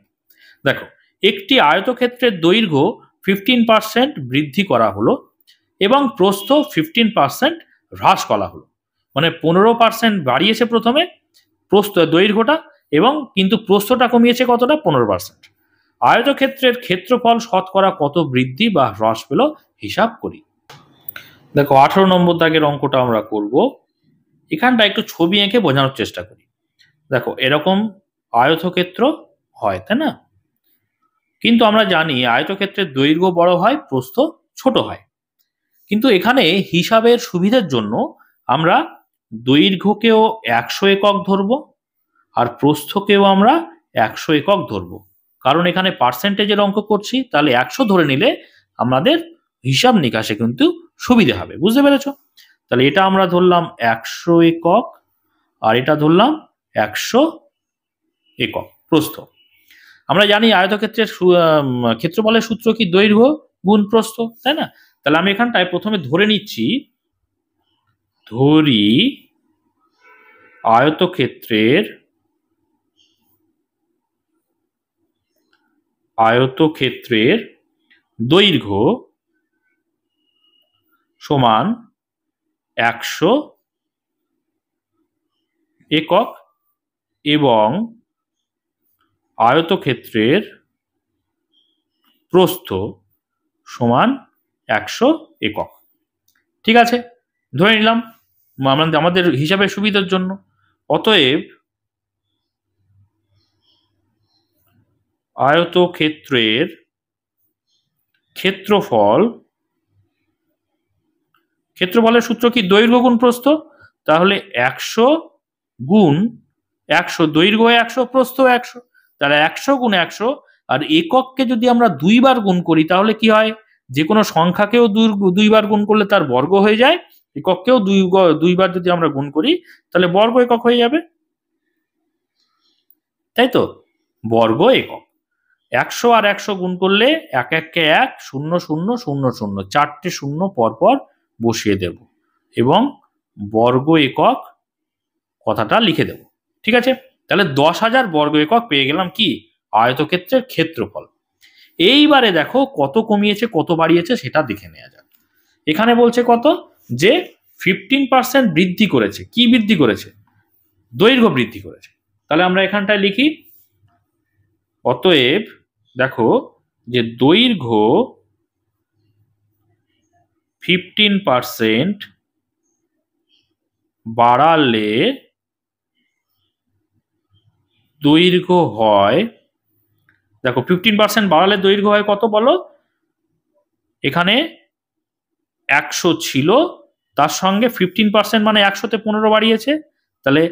দেখো, একটি আয়তক্ষেত্রের দৈর্ঘ্য 15% বৃদ্ধি করা হলো এবং প্রস্থ 15% হ্রাস করা হলো। মানে 15% বাড়িয়েছে প্রথমে প্রস্থ দৈর্ঘ্যটা, এবং কিন্তু প্রস্থটা কমিয়েছে কতটা? 15%। আয়তক্ষেত্রের ক্ষেত্রফল শতকরা কত বৃদ্ধি বা হ্রাস পেল হিসাব করি। দেখো 18 নম্বর দাগের অঙ্কটা আমরা করব। এখানটা একটু ছবি এঁকে বোঝানোর চেষ্টা করি। দেখো এরকম আয়তক্ষেত্র হয়, তাই না? কিন্তু আমরা জানি আয়তক্ষেত্রের দৈর্ঘ্য বড় হয়, প্রস্থ ছোট হয়। কিন্তু এখানে হিসাবের সুবিধার জন্য আমরা দৈর্ঘ্যকেও 100 একক ধরব আর প্রস্থকেও আমরা 100 একক ধরব, কারণ এখানে পার্সেন্টেজের অঙ্ক করছি। তাহলে 100 ধরে নিলে আমাদের হিসাব নিকাশে কিন্তু সুবিধা হবে। বুঝতে পেরেছ? তাহলে এটা আমরা ধরলাম 100 একক আর এটা ধরলাম 100 একক প্রস্থ। আমরা জানি আয়তক্ষেত্রের ক্ষেত্রফলের সূত্র কি? দৈর্ঘ্য গুণ প্রস্থ, তাই না? তাহলে আমি এখানটায় প্রথমে ধরে নিচ্ছি, ধরি আয়তক্ষেত্রের দৈর্ঘ্য সমান 100 একক এবং আয়তক্ষেত্রের প্রস্থ সমান 100 একক। ঠিক আছে, ধরে নিলাম আমাদের হিসাবের সুবিধার জন্য। অতএব আয়তক্ষেত্রের ক্ষেত্রফলের সূত্র কি? দৈর্ঘ্য গুণ প্রস্থ। তাহলে 100 গুণ 100, দৈর্ঘ্য 100 প্রস্থ 100, তাহলে 100 গুণ 100। আর একককে যদি আমরা 2 বার গুণ করি তাহলে কি হয়? যে কোনো সংখ্যাকেও 2 বার গুণ করলে তার বর্গ হয়ে যায়, একককেও 2 বার যদি আমরা গুণ করি তাহলে বর্গ একক হয়ে যাবে, তাই তো? বর্গ একক। 100 আর 100 গুণ করলে 1 1 1, 0 0 0 0, 4টে শূন্য পরপর বসিয়ে দেব এবং বর্গ একক কথাটা লিখে দেব। ঠিক আছে, তাহলে 10,000 বর্গ একক পেয়ে গেলাম কি? আয়তক্ষেত্রের ক্ষেত্রফল। এইবারে দেখো কত কমিয়েছে কত বাড়িয়েছে সেটা দেখে নেওয়া যাক। এখানে বলছে কত? যে 15% বৃদ্ধি করেছে। কি বৃদ্ধি করেছে? দৈর্ঘ্য বৃদ্ধি করেছে। তাহলে আমরা এখানটায় লিখি, অতএব দেখো যে দৈর্ঘ্য 15% বাড়ালে দৈর্ঘ্য হয়, দেখো 15% বাড়ালে দৈর্ঘ্য হয় কত বলো? এখানে 100 ছিল, তার সঙ্গে 15% মানে 100-তে 15 বাড়িয়েছে। তাহলে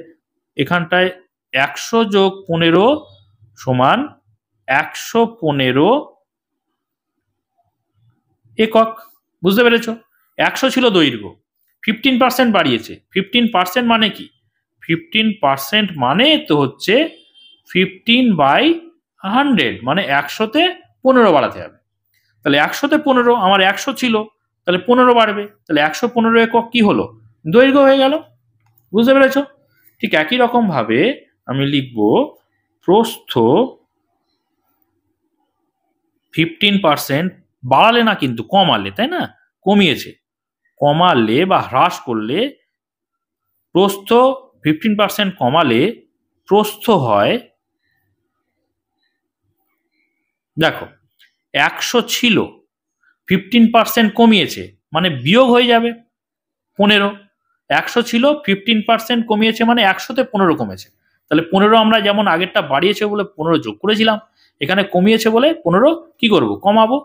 এখানটায় 100 যোগ 15 সমান 115 একক। বুঝতে পেরেছ? 100 ছিল দৈর্ঘ্য, 15% বাড়িয়েছে। 15% মানে কি? 15% মানে তো হচ্ছে 15/100, মানে 100-তে 15 বাড়াতে হবে। তাহলে 100-তে 15, আমার 100 ছিল, তাহলে 15 বাড়বে, তাহলে 115 একক কি হলো? দৈর্ঘ্য হয়ে গেল। বুঝতে পেরেছ? ঠিক একই রকম ভাবে আমি লিখব প্রস্থ 15% বাড়ালে না কিন্তু কমালে, তাই না? কমিয়েছে, কমালে বা হ্রাস করলে প্রস্থ 15% কমালে প্রস্থ হয়, দেখো 100 ছিল, 15% কমিয়েছে মানে বিয়োগ হয়ে যাবে 15। 100 ছিল, 15% কমিয়েছে মানে 100-তে 15 কমেছে। তাহলে 15 আমরা যেমন আগেরটা বাড়িয়েছে বলে 15 যোগ করেছিলাম, এখানে কমিয়েছে বলে 15 কি করব, কমাবো।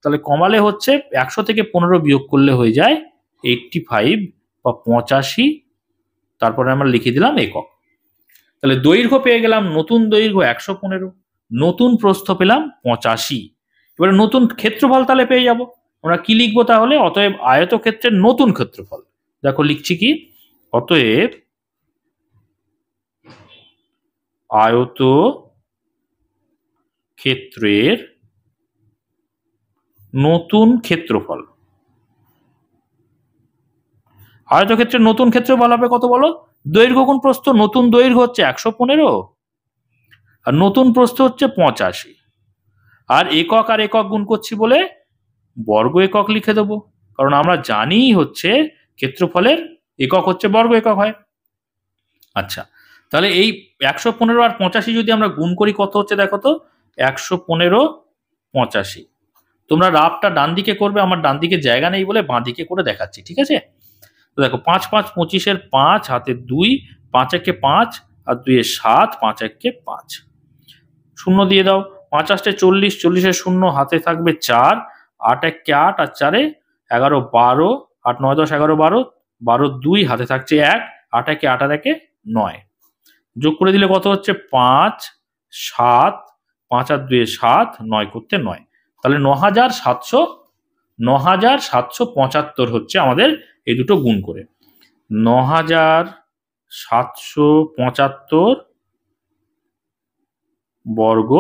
তাহলে কমালে হচ্ছে 100 থেকে 15 বিয়োগ করলে হয়ে যায় 85 বা 85, তারপরে আমরা লিখে দিলাম একক। তাহলে দৈর্ঘ্য পেয়ে গেলাম, নতুন দৈর্ঘ্য 115, নতুন প্রস্থ পেলাম 85। এবারে নতুন ক্ষেত্রফল তাহলে পেয়ে যাব। আমরা কি লিখবো তাহলে? অতএব আয়তক্ষেত্রের নতুন ক্ষেত্রফল। দেখো লিখছি কি, অতএব আয়ত ক্ষেত্রের নতুন ক্ষেত্রফল। আয়তক্ষেত্রের নতুন ক্ষেত্রফল হবে কত বলো? দৈর্ঘ্য গুণ প্রস্থ। নতুন দৈর্ঘ্য হচ্ছে 115 আর নতুন প্রস্থ হচ্ছে 85, আর একক গুণ করছি বলে বর্গ একক লিখে দেবো, কারণ আমরা জানি হচ্ছে ক্ষেত্রফলের একক হচ্ছে বর্গ একক হয়। আচ্ছা, তাহলে এই 115 আর 85 যদি আমরা গুণ করি কত হচ্ছে দেখো তো, 115 85। তোমরা রাফটা ডান দিকে করবে, আমার ডান দিকে জায়গা নেই বলে বাঁ দিকে করে দেখাচ্ছি, ঠিক আছে? তো দেখো 5 5 25-এর 5 হাতে 2, 5 একে 5 আর 2 এ 7, 5 একে 5, শূন্য দিয়ে দাও। 5 8 40, 40-এর শূন্য হাতে থাকবে 4, 8 1 8 আর 4 11 12, 8 9 10 11 12, 12 2 হাতে থাকছে 1, 8 1 8 আর 1 9, যোগ করে দিলে কত হচ্ছে 5 7, 5 আর 2 7, 9 করতে 9। তাহলে 9775 হচ্ছে আমাদের এই দুটো গুণ করে 9775 বর্গ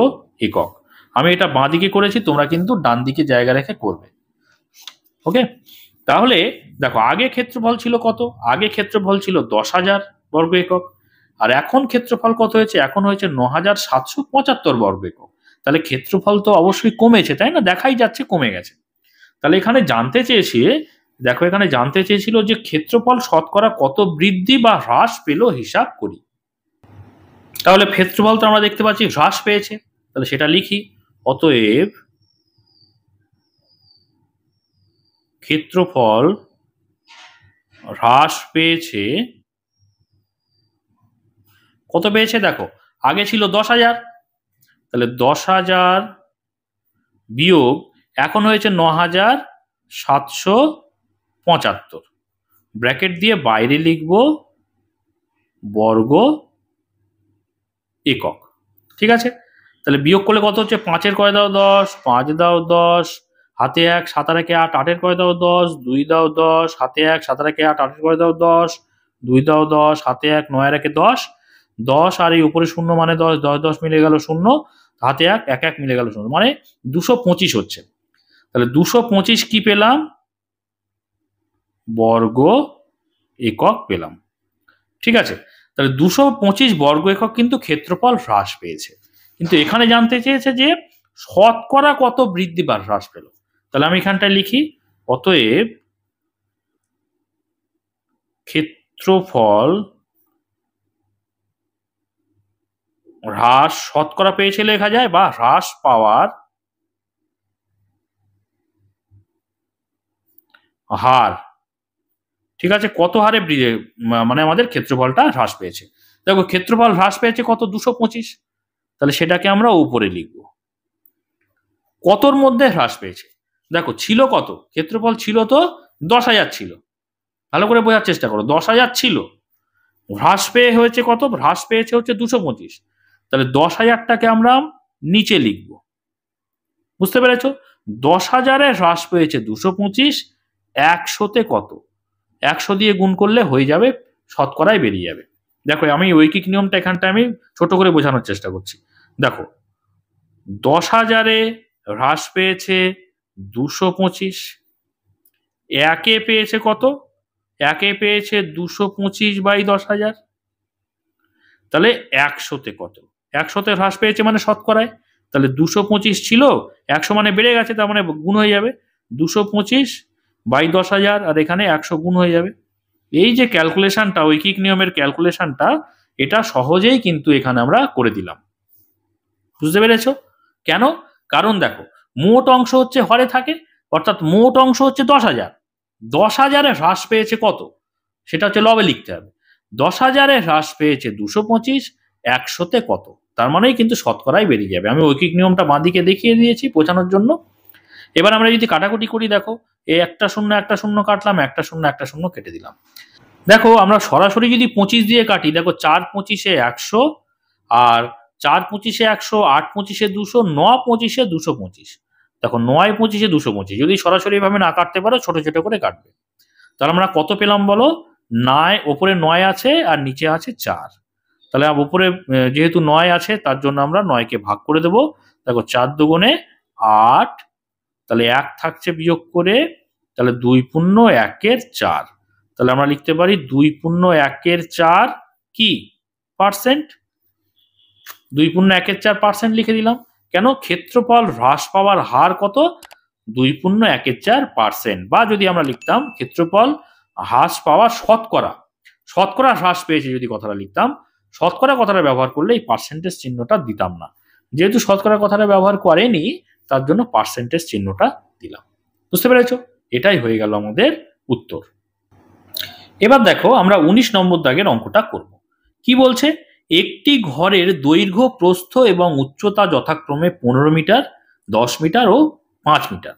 একক। আমি এটা বাঁ দিকে করেছি, তোমরা কিন্তু ডান দিকে জায়গা রেখে করবে। ওকে, তাহলে দেখো আগে ক্ষেত্রফল ছিল কত? আগে ক্ষেত্রফল ছিল 10,000 বর্গ একক, আর এখন ক্ষেত্রফল কত হয়েছে? এখন হয়েছে 9775 বর্গ একক। তাহলে ক্ষেত্রফল তো অবশ্যই কমেছে, তাই না? দেখাই যাচ্ছে কমে গেছে। তাহলে এখানে জানতে চেয়েছে, দেখো এখানে জানতে চেয়েছিল যে ক্ষেত্রফল শতকরা কত বৃদ্ধি বা হ্রাস পেল হিসাব করি। তাহলে ক্ষেত্রফল তো আমরা দেখতে পাচ্ছি হ্রাস পেয়েছে, তাহলে সেটা লিখি। অতএব ক্ষেত্রফল হ্রাস পেয়েছে, কত পেয়েছে দেখো, আগে ছিল 10,000, তাহলে 10,000 বিয়োগ এখন হয়েছে 9775, ব্র্যাকেট দিয়ে বাইরে লিখব বর্গ একক, ঠিক আছে? তাহলে বিয়োগ করলে কত হচ্ছে? 5-এর কয় দাও 10, 5 দাও 10, হাতে 1, 7 আর 1 8, 8-এর কয় দাও 10, 2 দাও 10, হাতে 1, 7 আর 1 8, 8-এর কয় দাও 10, 2 দাও 10, হাতে 1, 9 আর 1 10, 10 আর এই উপরে শূন্য মানে 10, 10 10 মিলে গেল শূন্য, হাতে 1, 1 1 মিলে গেল শূন্য, মানে 225 হচ্ছে। তাহলে 225 কি পেলাম? বর্গ একক পেলাম, ঠিক আছে? তাহলে 225 বর্গ একক কিন্তু ক্ষেত্রফল হ্রাস পেয়েছে, কিন্তু এখানে জানতে চেয়েছে যে শতকরা কত বৃদ্ধি বা হ্রাস পেল। তাহলে আমি এখানটায় লিখি, অতএব ক্ষেত্রফল হ্রাস শতকরা পেয়েছে লেখা যায়, বা হ্রাস পাওয়ার হার, ঠিক আছে? কত হারে মানে আমাদের ক্ষেত্রফলটা হ্রাস পেয়েছে। দেখো ক্ষেত্রফল হ্রাস পেয়েছে কত? 225, তাহলে সেটাকে আমরা উপরে লিখব। কতর মধ্যে হ্রাস পেয়েছে? দেখো ছিল কত? ক্ষেত্রফল ছিল তো 10,000 ছিল, ভালো করে বোঝার চেষ্টা করো, 10,000 ছিল, হ্রাস পেয়ে হয়েছে কত? হ্রাস পেয়েছে হচ্ছে 225, তাহলে 10,000টাকে আমরা নিচে লিখব, বুঝতে পেরেছো? 10,000-এ হ্রাস পেয়েছে 225, 100-তে কত? 100 দিয়ে গুণ করলে হয়ে যাবে, শতকরায় বেরিয়ে যাবে। দেখো আমি ঐকিক নিয়মটা এখানটা আমি ছোট করে বোঝানোর চেষ্টা করছি। দেখো 10,000-এ হ্রাস পেয়েছে 225, একে পেয়েছে কত? একে পেয়েছে 225/10,000, তাহলে 100-তে কত? 100-তে হ্রাস পেয়েছে মানে শতকরায়, তাহলে 225 ছিল, 100 মানে বেড়ে গেছে, তার মানে গুণ হয়ে যাবে। 225 বাই 10,000, আর এখানে 100 গুণ হয়ে যাবে। এই যে ক্যালকুলেশনটা, ঐকিক নিয়মের ক্যালকুলেশনটা, এটা সহজেই কিন্তু এখানে আমরা করে দিলাম। বুঝতে পেরেছো? কেন? কারণ দেখো, মোট অংশ হচ্ছে হরে থাকে, অর্থাৎ মোট অংশ হচ্ছে 10,000। 10,000-এ হ্রাস পেয়েছে কত, সেটা হচ্ছে লবে লিখতে হবে। 10,000-এ হ্রাস পেয়েছে 225, 100-তে কত, তার মানেই কিন্তু শতকরাই বেরিয়ে যাবে। আমি ঐকিক নিয়মটা বাঁদিকে দেখিয়ে দিয়েছি বোঝানোর জন্য। এবার আমরা যদি কাটাকুটি করি, দেখো এই একটা শূন্য একটা শূন্য কাটলাম, একটা শূন্য একটা শূন্য কেটে দিলাম। দেখো আমরা সরাসরি যদি 25 দিয়ে কাটি, দেখো 4 25-এ 100, আর 4 25-এ 100, 8 25-এ 200, 9 25-এ 225। দেখো 9 25-এ 225, যদি সরাসরি এভাবে না কাটতে পারো ছোট ছোট করে কাটবে। তাহলে আমরা কত পেলাম বলো? 9, ওপরে 9 আছে আর নিচে আছে 4। তাহলে উপরে যেহেতু 9 আছে তার জন্য আমরা 9-কে ভাগ করে দেবো। দেখো 4 দুগুণে 8, তাহলে 1 থাকছে বিয়োগ করে, তাহলে 2 পূর্ণ 1-এর 4। তাহলে আমরা লিখতে পারি 2 পূর্ণ 1-এর 4 কি পার্সেন্ট। 2 পূর্ণ 1-এর 4% লিখে দিলাম। কেন? ক্ষেত্রফল হ্রাস পাওয়ার হার কত? 2 পূর্ণ 1-এর 4%। বা যদি আমরা লিখতাম ক্ষেত্রফল হ্রাস পাওয়ার শতকরা, শতকরা হ্রাস পেয়েছে যদি কথাটা লিখতাম, শতকরা কথাটা ব্যবহার করলে এই পার্সেন্টেজ চিহ্নটা দিতাম না। যেহেতু শতকরা কথাটা ব্যবহার করেনি তার জন্য পার্সেন্টেজ চিহ্নটা দিলাম। বুঝতে পেরেছ? এটাই হয়ে গেল আমাদের উত্তর। এবার দেখো আমরা 19 নম্বর দাগের অঙ্কটা করব। কি বলছে? একটি ঘরের দৈর্ঘ্য, প্রস্থ এবং উচ্চতা যথাক্রমে 15 মিটার, 10 মিটার ও 5 মিটার।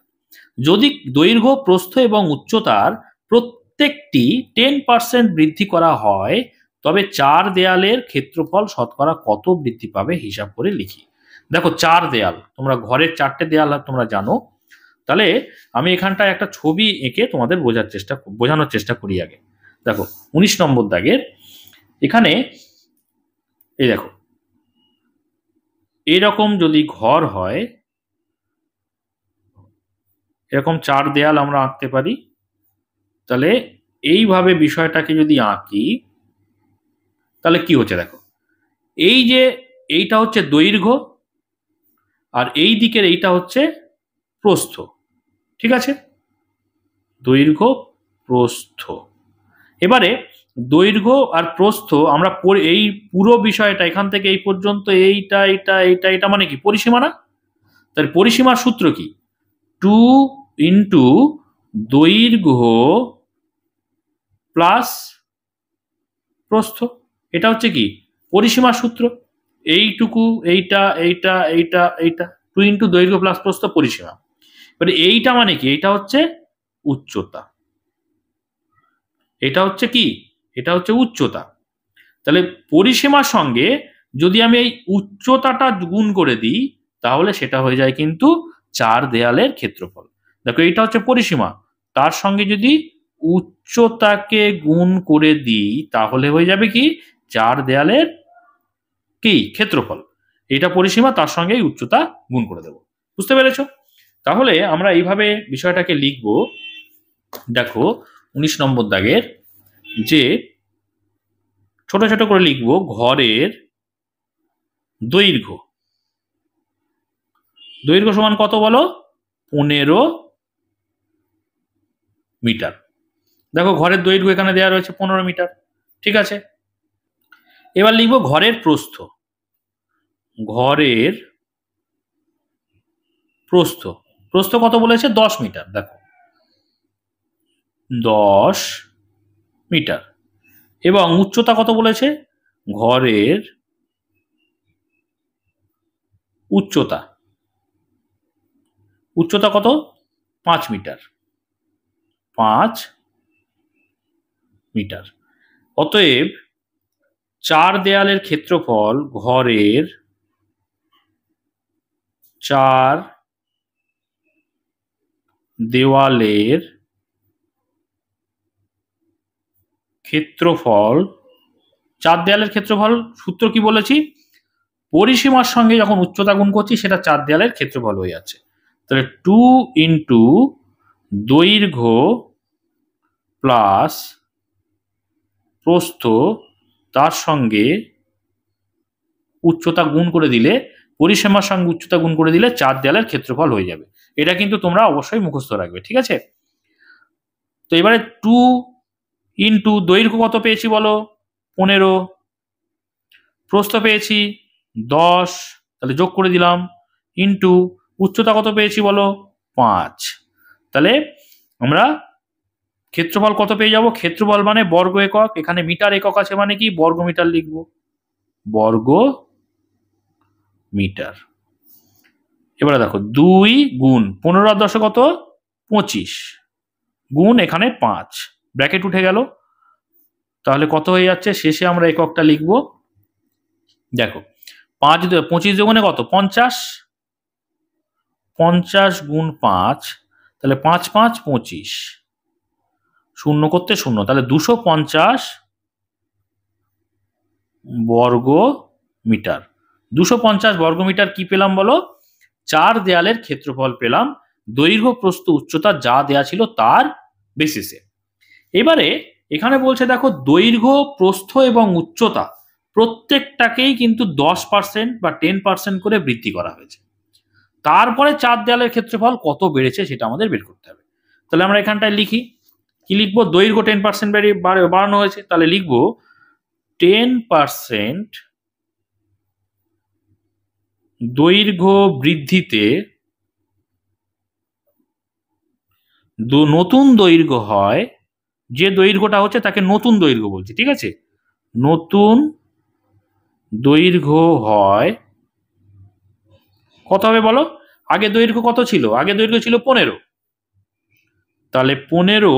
যদি দৈর্ঘ্য, প্রস্থ এবং উচ্চতার প্রত্যেকটি 10% বৃদ্ধি করা হয়, তবে 4 দেয়ালের ক্ষেত্রফল শতকরা কত বৃদ্ধি পাবে হিসাব করে লিখি। দেখো 4 দেয়াল, তোমরা ঘরের 4টে দেয়াল তোমরা জানো। তাহলে আমি এখানটায় একটা ছবি এঁকে তোমাদের বোঝানোর চেষ্টা করি আগে। দেখো 19 নম্বর দাগের এখানে এই দেখো, এরকম যদি ঘর হয়, এরকম 4 দেয়াল আমরা আঁকতে পারি। তাহলে এইভাবে বিষয়টাকে যদি আঁকি তাহলে কি হচ্ছে দেখো, এই যে এইটা হচ্ছে দৈর্ঘ্য আর এই দিকের এইটা হচ্ছে প্রস্থ। ঠিক আছে? দৈর্ঘ্য, প্রস্থ। এবারে দৈর্ঘ্য আর প্রস্থ আমরা এই পুরো বিষয়টা এখান থেকে এই পর্যন্ত এইটা এটা এটা এটা মানে কি পরিসীমা না? তাহলে পরিসীমার সূত্র কি? 2 ইন্টু দৈর্ঘ্য প্লাস প্রস্থ। এটা হচ্ছে কি পরিসীমার সূত্র। এইটুকু, এইটা এইটা এইটা এইটা 2 ইন্টু দৈর্ঘ্য প্লাস প্রস্থ পরিসীমা। এবারে এইটা মানে কি? এটা হচ্ছে উচ্চতা। এটা হচ্ছে কি? এটা হচ্ছে উচ্চতা। তাহলে পরিসীমার সঙ্গে যদি আমি এই উচ্চতাটা গুণ করে দিই তাহলে সেটা হয়ে যায় কিন্তু 4 দেয়ালের ক্ষেত্রফল। দেখো এইটা হচ্ছে পরিসীমা, তার সঙ্গে যদি উচ্চতাকে গুণ করে দিই তাহলে হয়ে যাবে কি 4 দেয়ালের কি ক্ষেত্রফল। এটা পরিসীমা, তার সঙ্গে উচ্চতা গুণ করে দেব। বুঝতে পেরেছো? তাহলে আমরা এইভাবে বিষয়টাকে লিখব। দেখো 19 নম্বর দাগের যে ছোট ছোট করে লিখব, ঘরের দৈর্ঘ্য, দৈর্ঘ্য সমান কত বলো? 15 মিটার। দেখো ঘরের দৈর্ঘ্য এখানে দেওয়া রয়েছে 15 মিটার। ঠিক আছে? এবার লিখব ঘরের প্রস্থ। ঘরের প্রস্থ, প্রস্থ কত বলেছে? 10 মিটার। দেখো 10 মিটার। এবং উচ্চতা কত বলেছে? ঘরের উচ্চতা, উচ্চতা কত? 5 মিটার। 5 মিটার। অতএব 4 দেয়ালের ক্ষেত্রফল, ঘরের 4 দেওয়ালের ক্ষেত্রফল, 4 দেয়ালের ক্ষেত্রফল সূত্র কি বলেছি? পরিসীমার সঙ্গে যখন উচ্চতা গুণ করছি সেটা 4 দেয়ালের ক্ষেত্রফল হয়ে যাচ্ছে। তাহলে 2 ইন্টু দৈর্ঘ্য প্লাস প্রস্থ, তার সঙ্গে উচ্চতা গুণ করে দিলে, পরিসীমার সঙ্গে উচ্চতা গুণ করে দিলে 4 দেয়ালের ক্ষেত্রফল হয়ে যাবে। এটা কিন্তু তোমরা অবশ্যই মুখস্থ রাখবে। ঠিক আছে? তো এবারে 2 ইন্টু দৈর্ঘ্য কত পেয়েছি বলো, 15, প্রস্থ পেয়েছি 10, তাহলে যোগ করে দিলাম, ইন্টু উচ্চতা কত পেয়েছি বলো, 5। তাহলে আমরা ক্ষেত্রফল কত পেয়ে যাব, ক্ষেত্রফল মানে বর্গ একক, এখানে মিটার একক আছে মানে কি বর্গ মিটার লিখব, বর্গ মিটার। এবারে দেখো 2 গুণ 15 আর 10 কত, 25, গুণ এখানে 5, ব্র্যাকেট উঠে গেল, তাহলে কত হয়ে যাচ্ছে, শেষে আমরা এককটা লিখব, দেখো 25 দুগুণে কত 50, 50 গুণ 5, তাহলে 5 5 25, শূন্য করতে শূন্য, তাহলে 250 বর্গ মিটার। 250 বর্গ মিটার কি পেলাম বলো, 4 দেয়ালের ক্ষেত্রফল পেলাম, দৈর্ঘ্য প্রস্থ উচ্চতা যা দেয়া ছিল তার বেসিসে। এবারে এখানে বলছে দেখো দৈর্ঘ্য প্রস্থ এবং উচ্চতা প্রত্যেকটাকেই কিন্তু 10% বা 10% করে বৃদ্ধি করা হয়েছে। তারপরে 4 দেয়ালের ক্ষেত্রফল কত বেড়েছে সেটা আমাদের বের করতে হবে। তাহলে আমরা এখানটায় লিখি, কি লিখবো, দৈর্ঘ্য 10% বাড়ানো হয়েছে, তাহলে লিখবো 10% দৈর্ঘ্য বৃদ্ধিতে নতুন দৈর্ঘ্য হয়, যে দৈর্ঘ্যটা হচ্ছে তাকে নতুন দৈর্ঘ্য বলছি, ঠিক আছে, নতুন দৈর্ঘ্য হয় কত হবে বলো, আগে দৈর্ঘ্য কত ছিল, আগে দৈর্ঘ্য ছিল 15, তাহলে 15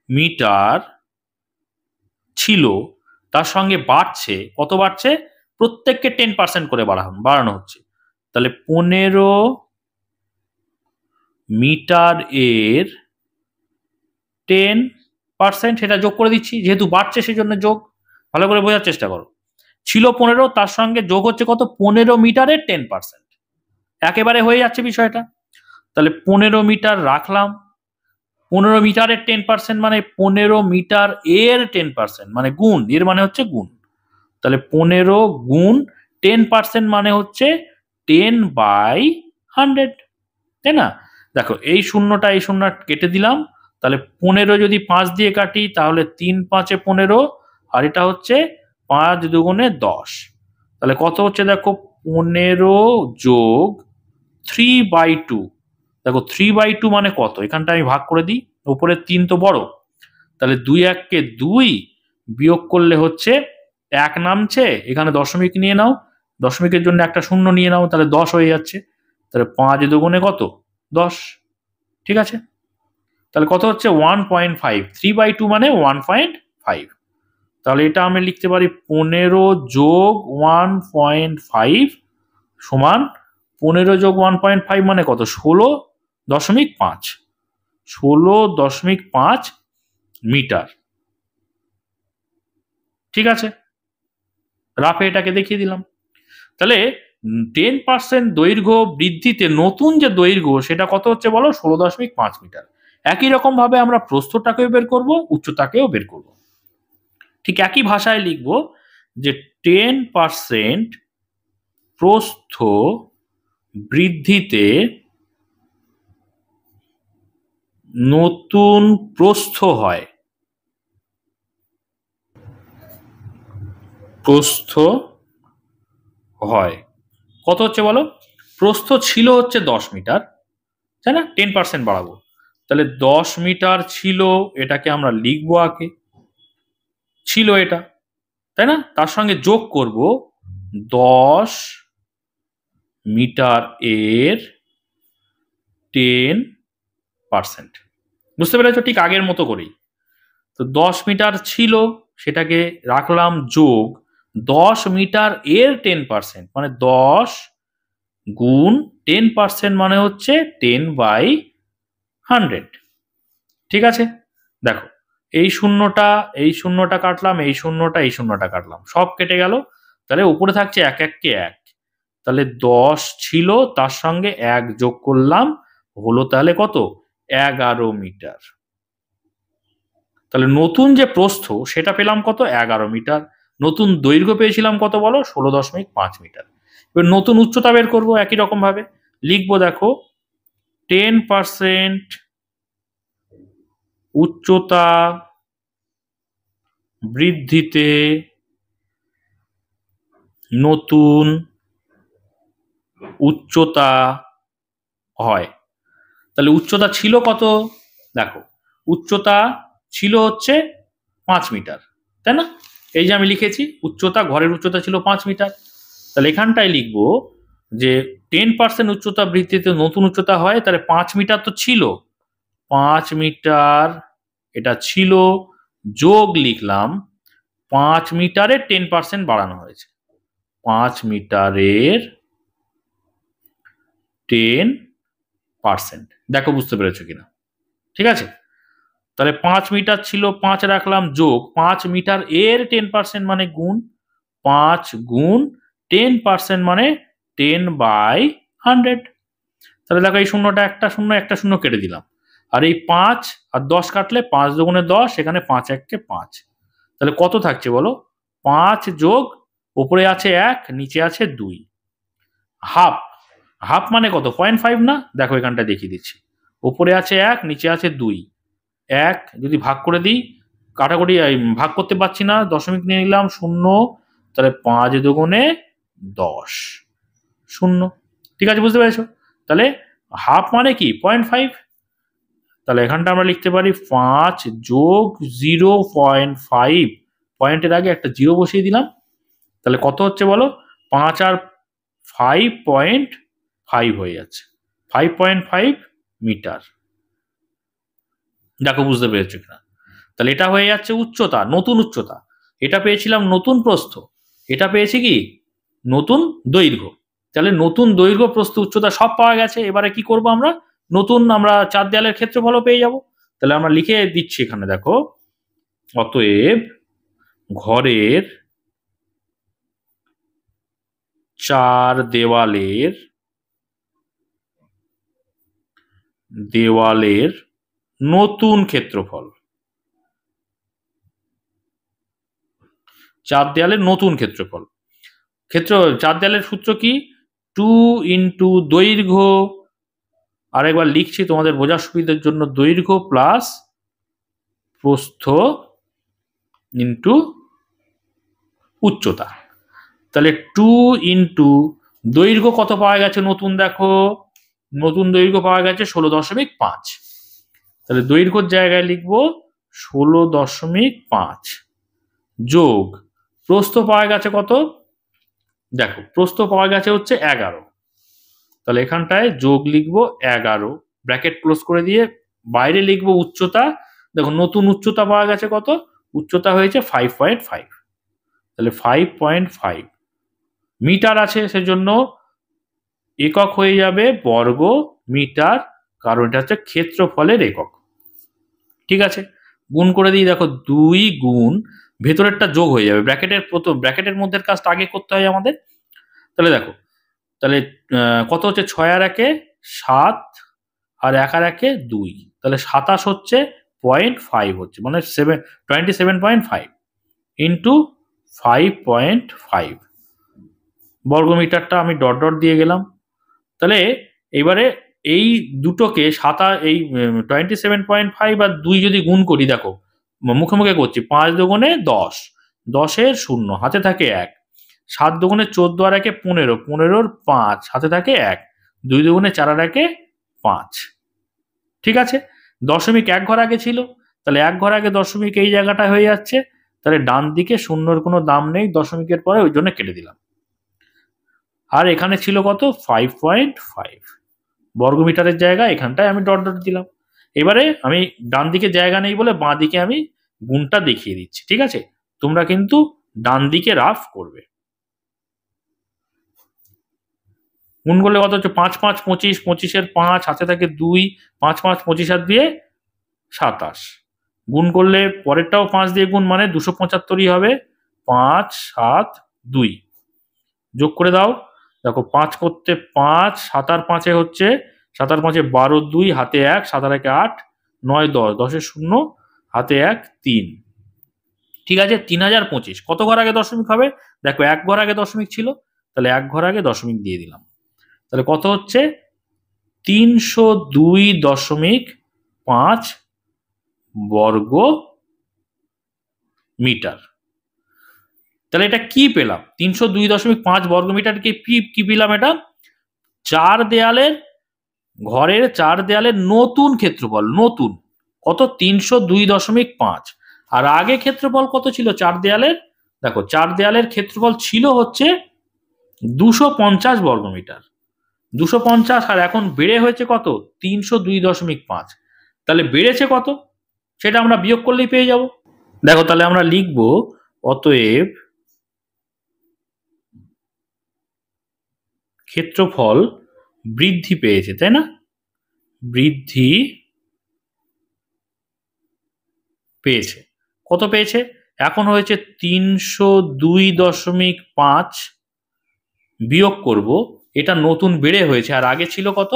মিটার ছিল, তার সঙ্গে বাড়ছে, কত বাড়ছে, প্রত্যেককে 10% করে বাড়ানো হচ্ছে, তাহলে 15 মিটার এর 10%, সেটা যোগ করে দিচ্ছি, যেহেতু বাড়ছে সেই জন্য যোগ, ভালো করে বোঝার চেষ্টা করো, ছিল 15, তার সঙ্গে যোগ হচ্ছে কত, 15 মিটারের 10%, একেবারে হয়ে যাচ্ছে বিষয়টা। তাহলে 15 মিটার রাখলাম, 15 মিটারের 10% মানে 15 মিটার এর 10%, মানে গুণ, এর মানে হচ্ছে গুণ, তাহলে 15 গুণ 10% মানে হচ্ছে 10/100, তাই না। দেখো এই শূন্যটা এই শূন্য কেটে দিলাম, তাহলে 15 যদি 5 দিয়ে কাটি তাহলে 3 5 15, আর এটা হচ্ছে 5 দুগুণে 10, তাহলে কত হচ্ছে দেখো 15 যোগ 3/2, দেখো 3/2 মানে কত, এখানটা আমি ভাগ করে দিই, উপরে 3 তো বড়, তাহলে 2 1 2, বিয়োগ করলে হচ্ছে 1 নামছে, এখানে দশমিক নিয়ে নাও, দশমিকের জন্য একটা শূন্য নিয়ে নাও, তাহলে 10 হয়ে যাচ্ছে, তাহলে 5 দুগুণে কত 10, ঠিক আছে, তাহলে কত হচ্ছে 1.5, 3/2 মানে 1.5, তাহলে এটা আমি লিখতে পারি 15 যোগ 1.5 সমান 15 যোগ 1.5 মানে কত, 16.5, 16.5 মিটার, ঠিক আছে, রাফে এটাকে দেখিয়ে দিলাম। তাহলে 10% দৈর্ঘ্য বৃদ্ধিতে নতুন যে দৈর্ঘ্য সেটা কত হচ্ছে বলো, 16.5 মিটার। একই রকম ভাবে আমরা প্রস্থটাকেও বের করব, উচ্চতাকেও বের করব, ঠিক একই ভাষায় লিখব যে 10% প্রস্থ বৃদ্ধিতে নতুন প্রস্থ হয়, প্রস্থ হয় কত হচ্ছে বলো, প্রস্থ ছিল হচ্ছে 10 মিটার, তাই না, 10% বাড়াবো, তাহলে 10 মিটার ছিল, এটাকে আমরা লিখবো আগে, ছিল এটা, তাই না, তার সঙ্গে যোগ করব 10 মিটার এর 10%, বুঝতে পেরেছো, ঠিক আগের মতো করেই, তো 10 মিটার ছিল সেটাকে রাখলাম যোগ 10 মিটার এর 10% মানে 10 গুণ 10% মানে হচ্ছে 10/100, ঠিক আছে। দেখো এই শূন্যটা কাটলাম, এই শূন্যটা কাটলাম, সব কেটে গেল, তাহলে উপরে থাকছে 1 1 কে 1, তাহলে 10 ছিল তার সঙ্গে 1 যোগ করলাম, হলো তাহলে কত 11 মিটার, তাহলে নতুন যে প্রস্থ সেটা পেলাম কত 11 মিটার, নতুন দৈর্ঘ্য পেয়েছিলাম কত বলো 16.5 মিটার। এবার নতুন উচ্চতা বের করবো, একই রকম ভাবে লিখবো, দেখো 10% উচ্চতা বৃদ্ধিতে নতুন উচ্চতা হয়। তাহলে উচ্চতা ছিল কত? দেখো, উচ্চতা ছিল হচ্ছে 5 মিটার, তাই না? এই যে আমি লিখেছি উচ্চতা, ঘরের উচ্চতা ছিল 5 মিটার। তাহলে এখানটায় লিখবো যে 10% উচ্চতা বৃদ্ধিতে নতুন উচ্চতা হয়, তাহলে 5 মিটার তো ছিল, 5 মিটার এটা ছিল, যোগ লিখলাম 5 মিটারের 10% বাড়ানো হয়েছে, 5 মিটারের 10%। দেখো বুঝতে পেরেছো কিনা? ঠিক আছে, তাহলে 5 মিটার ছিল, 5 রাখলাম, যোগ 5 মিটার এর 10% মানে গুণ, 5 গুণ 10% মানে 10/100। তাহলে দেখো এই শূন্যটা একটা শূন্য একটা শূন্য কেটে দিলাম, আর এই 5 আর 10 কাটলে 5 দুগুণে 10, এখানে 5 এককে 5। তাহলে কত থাকছে বলো? 5 যোগ উপরে আছে 1, নিচে আছে 2, হাফ। হাফ মানে কত? 0.5 না? দেখো এখানটা দেখিয়ে দিচ্ছি, উপরে আছে 1, নিচে আছে 2, 1 যদি ভাগ করে দিই, কাটাকুটি ভাগ করতে পারছি না, দশমিক নিয়ে নিলাম, 0। তাহলে 5 দুগুণে 10, 0। ঠিক আছে, বুঝতে পেরেছো? তাহলে হাফ মানে কি? 0.5। তাহলে এখানটা আমরা লিখতে পারি 5 যোগ 0.5, পয়েন্টের আগে একটা 0 বসিয়ে দিলাম। তাহলে কত হচ্ছে বলো? 5 আর 5.5 হয়ে যাচ্ছে, 5.5 মিটার। দেখো বুঝতে পেরেছো কিনা? তাহলে এটা হয়ে যাচ্ছে উচ্চতা, নতুন উচ্চতা। এটা পেয়েছিলাম নতুন প্রস্থ, এটা পেয়েছি কি? নতুন দৈর্ঘ্য। তাহলে নতুন দৈর্ঘ্য, প্রস্থ, উচ্চতা সব পাওয়া গেছে। এবারে কি করব আমরা? নতুন আমরা চার দেয়ালের ক্ষেত্রফলও পেয়ে যাব। তাহলে আমরা লিখে দিচ্ছি এখানে, দেখো, অতএব ঘরের চার দেওয়ালের নতুন ক্ষেত্রফল, চার দেয়ালের নতুন ক্ষেত্রফল। চার দেয়ালের সূত্র কি? 2 ইন্টু দৈর্ঘ্য, আরেকবার লিখছি তোমাদের বোঝার সুবিধার জন্য, দৈর্ঘ্য প্লাস প্রস্থ ইন্টু উচ্চতা। তাহলে 2 ইন্টু দৈর্ঘ্য কত পাওয়া গেছে নতুন? দেখো, নতুন দৈর্ঘ্য পাওয়া গেছে 16.5। তাহলে দৈর্ঘ্যের জায়গায় লিখবো 16.5, যোগ প্রস্থ পাওয়া গেছে কত? দেখো, প্রস্থ পাওয়া গেছে হচ্ছে 11। তাহলে এখানটায় যোগ লিখবো 11, ব্র্যাকেট ক্লোজ করে দিয়ে বাইরে লিখবো উচ্চতা। দেখো নতুন উচ্চতা পাওয়া গেছে কত? উচ্চতা হয়েছে 5.5। তাহলে 5.5 মিটার আছে, সেজন্য একক হয়ে যাবে বর্গ মিটার, কারণ এটা হচ্ছে ক্ষেত্রফলের একক। ঠিক আছে, গুণ করে দিই, দেখো 2 গুণ ভেতরেরটা যোগ হয়ে যাবে, ব্র্যাকেটের মধ্যের কাজটা আগে করতে হয় আমাদের। তাহলে দেখো, তাহলে কত হচ্ছে? 6 আর 1 7, আর 1 আর 1 2, তাহলে 27 হচ্ছে 0.5 হচ্ছে, মানে 27.5 ইন্টু 5.5 বর্গমিটারটা আমি ডট ডট দিয়ে গেলাম। তাহলে এবারে এই দুটোকে এই 27.5 আর 2 যদি গুণ করি, দেখো মুখে মুখে করছি, 5 দুগুণে 10, 10-এর 0, হাতে থাকে 1, 7 দুগুণে 14 আর 1 15, 15-র 5, হাতে থাকে 1, 2 দুগুণে 4 আর 1 5। ঠিক আছে, দশমিক এক ঘর আগে ছিল, তাহলে এক ঘর আগে দশমিক এই জায়গাটা হয়ে যাচ্ছে। তাহলে ডান দিকে শূন্যর কোনো দাম নেই দশমিকের পরে, ওই জন্য কেটে দিলাম। আর এখানে ছিল কত? 5.5 বর্গমিটারের জায়গা, এখানটায় আমি ডট ডট দিলাম। এবারে আমি ডান দিকে জায়গা নেই বলে বাঁ দিকে আমি গুণটা দেখিয়ে দিচ্ছি। ঠিক আছে, তোমরা কিন্তু ডান দিকে রাফ করবে। গুণ করলে কত হচ্ছে? 5 5 25, 25-এর 5, হাতে থাকে 2, 5 5 25 আর দিয়ে 27। গুণ করলে পরেরটাও 5 দিয়ে গুণ, মানে 275ই হবে। 5 7 2 যোগ করে দাও, দেখো 5 করতে 5, 7 আর 5 হচ্ছে 7 আর 5 12, 2 হাতে 1, 7 আর 1 8, 9 10, 10-এর 0, হাতে 1 3। ঠিক আছে, 3025 কত ঘর আগে দশমিক হবে? দেখো এক ঘর আগে দশমিক ছিল, তাহলে এক ঘর আগে দশমিক দিয়ে দিলাম। তাহলে কত হচ্ছে? 302.5 বর্গ মিটার। তাহলে এটা কি পেলাম? 302.5 বর্গ মিটার কি পেলাম? এটা ঘরের 4 দেয়ালের নতুন ক্ষেত্রফল। নতুন কত? 302.5। আর আগে ক্ষেত্রফল কত ছিল 4 দেয়ালের? দেখো 4 দেয়ালের ক্ষেত্রফল ছিল হচ্ছে 250 বর্গ মিটার। 250 আর এখন বেড়ে হয়েছে কত? 302.5। তাহলে বেড়েছে কত? সেটা আমরা বিয়োগ করলেই পেয়ে যাব। দেখো তাহলে আমরা লিখব অতএব ক্ষেত্রফল বৃদ্ধি পেয়েছে, তাই না? বৃদ্ধি পেয়েছে। কত পেয়েছে? এখন হয়েছে 302.5 বিয়োগ করব, এটা নতুন বেড়ে হয়েছে। আর আগে ছিল কত?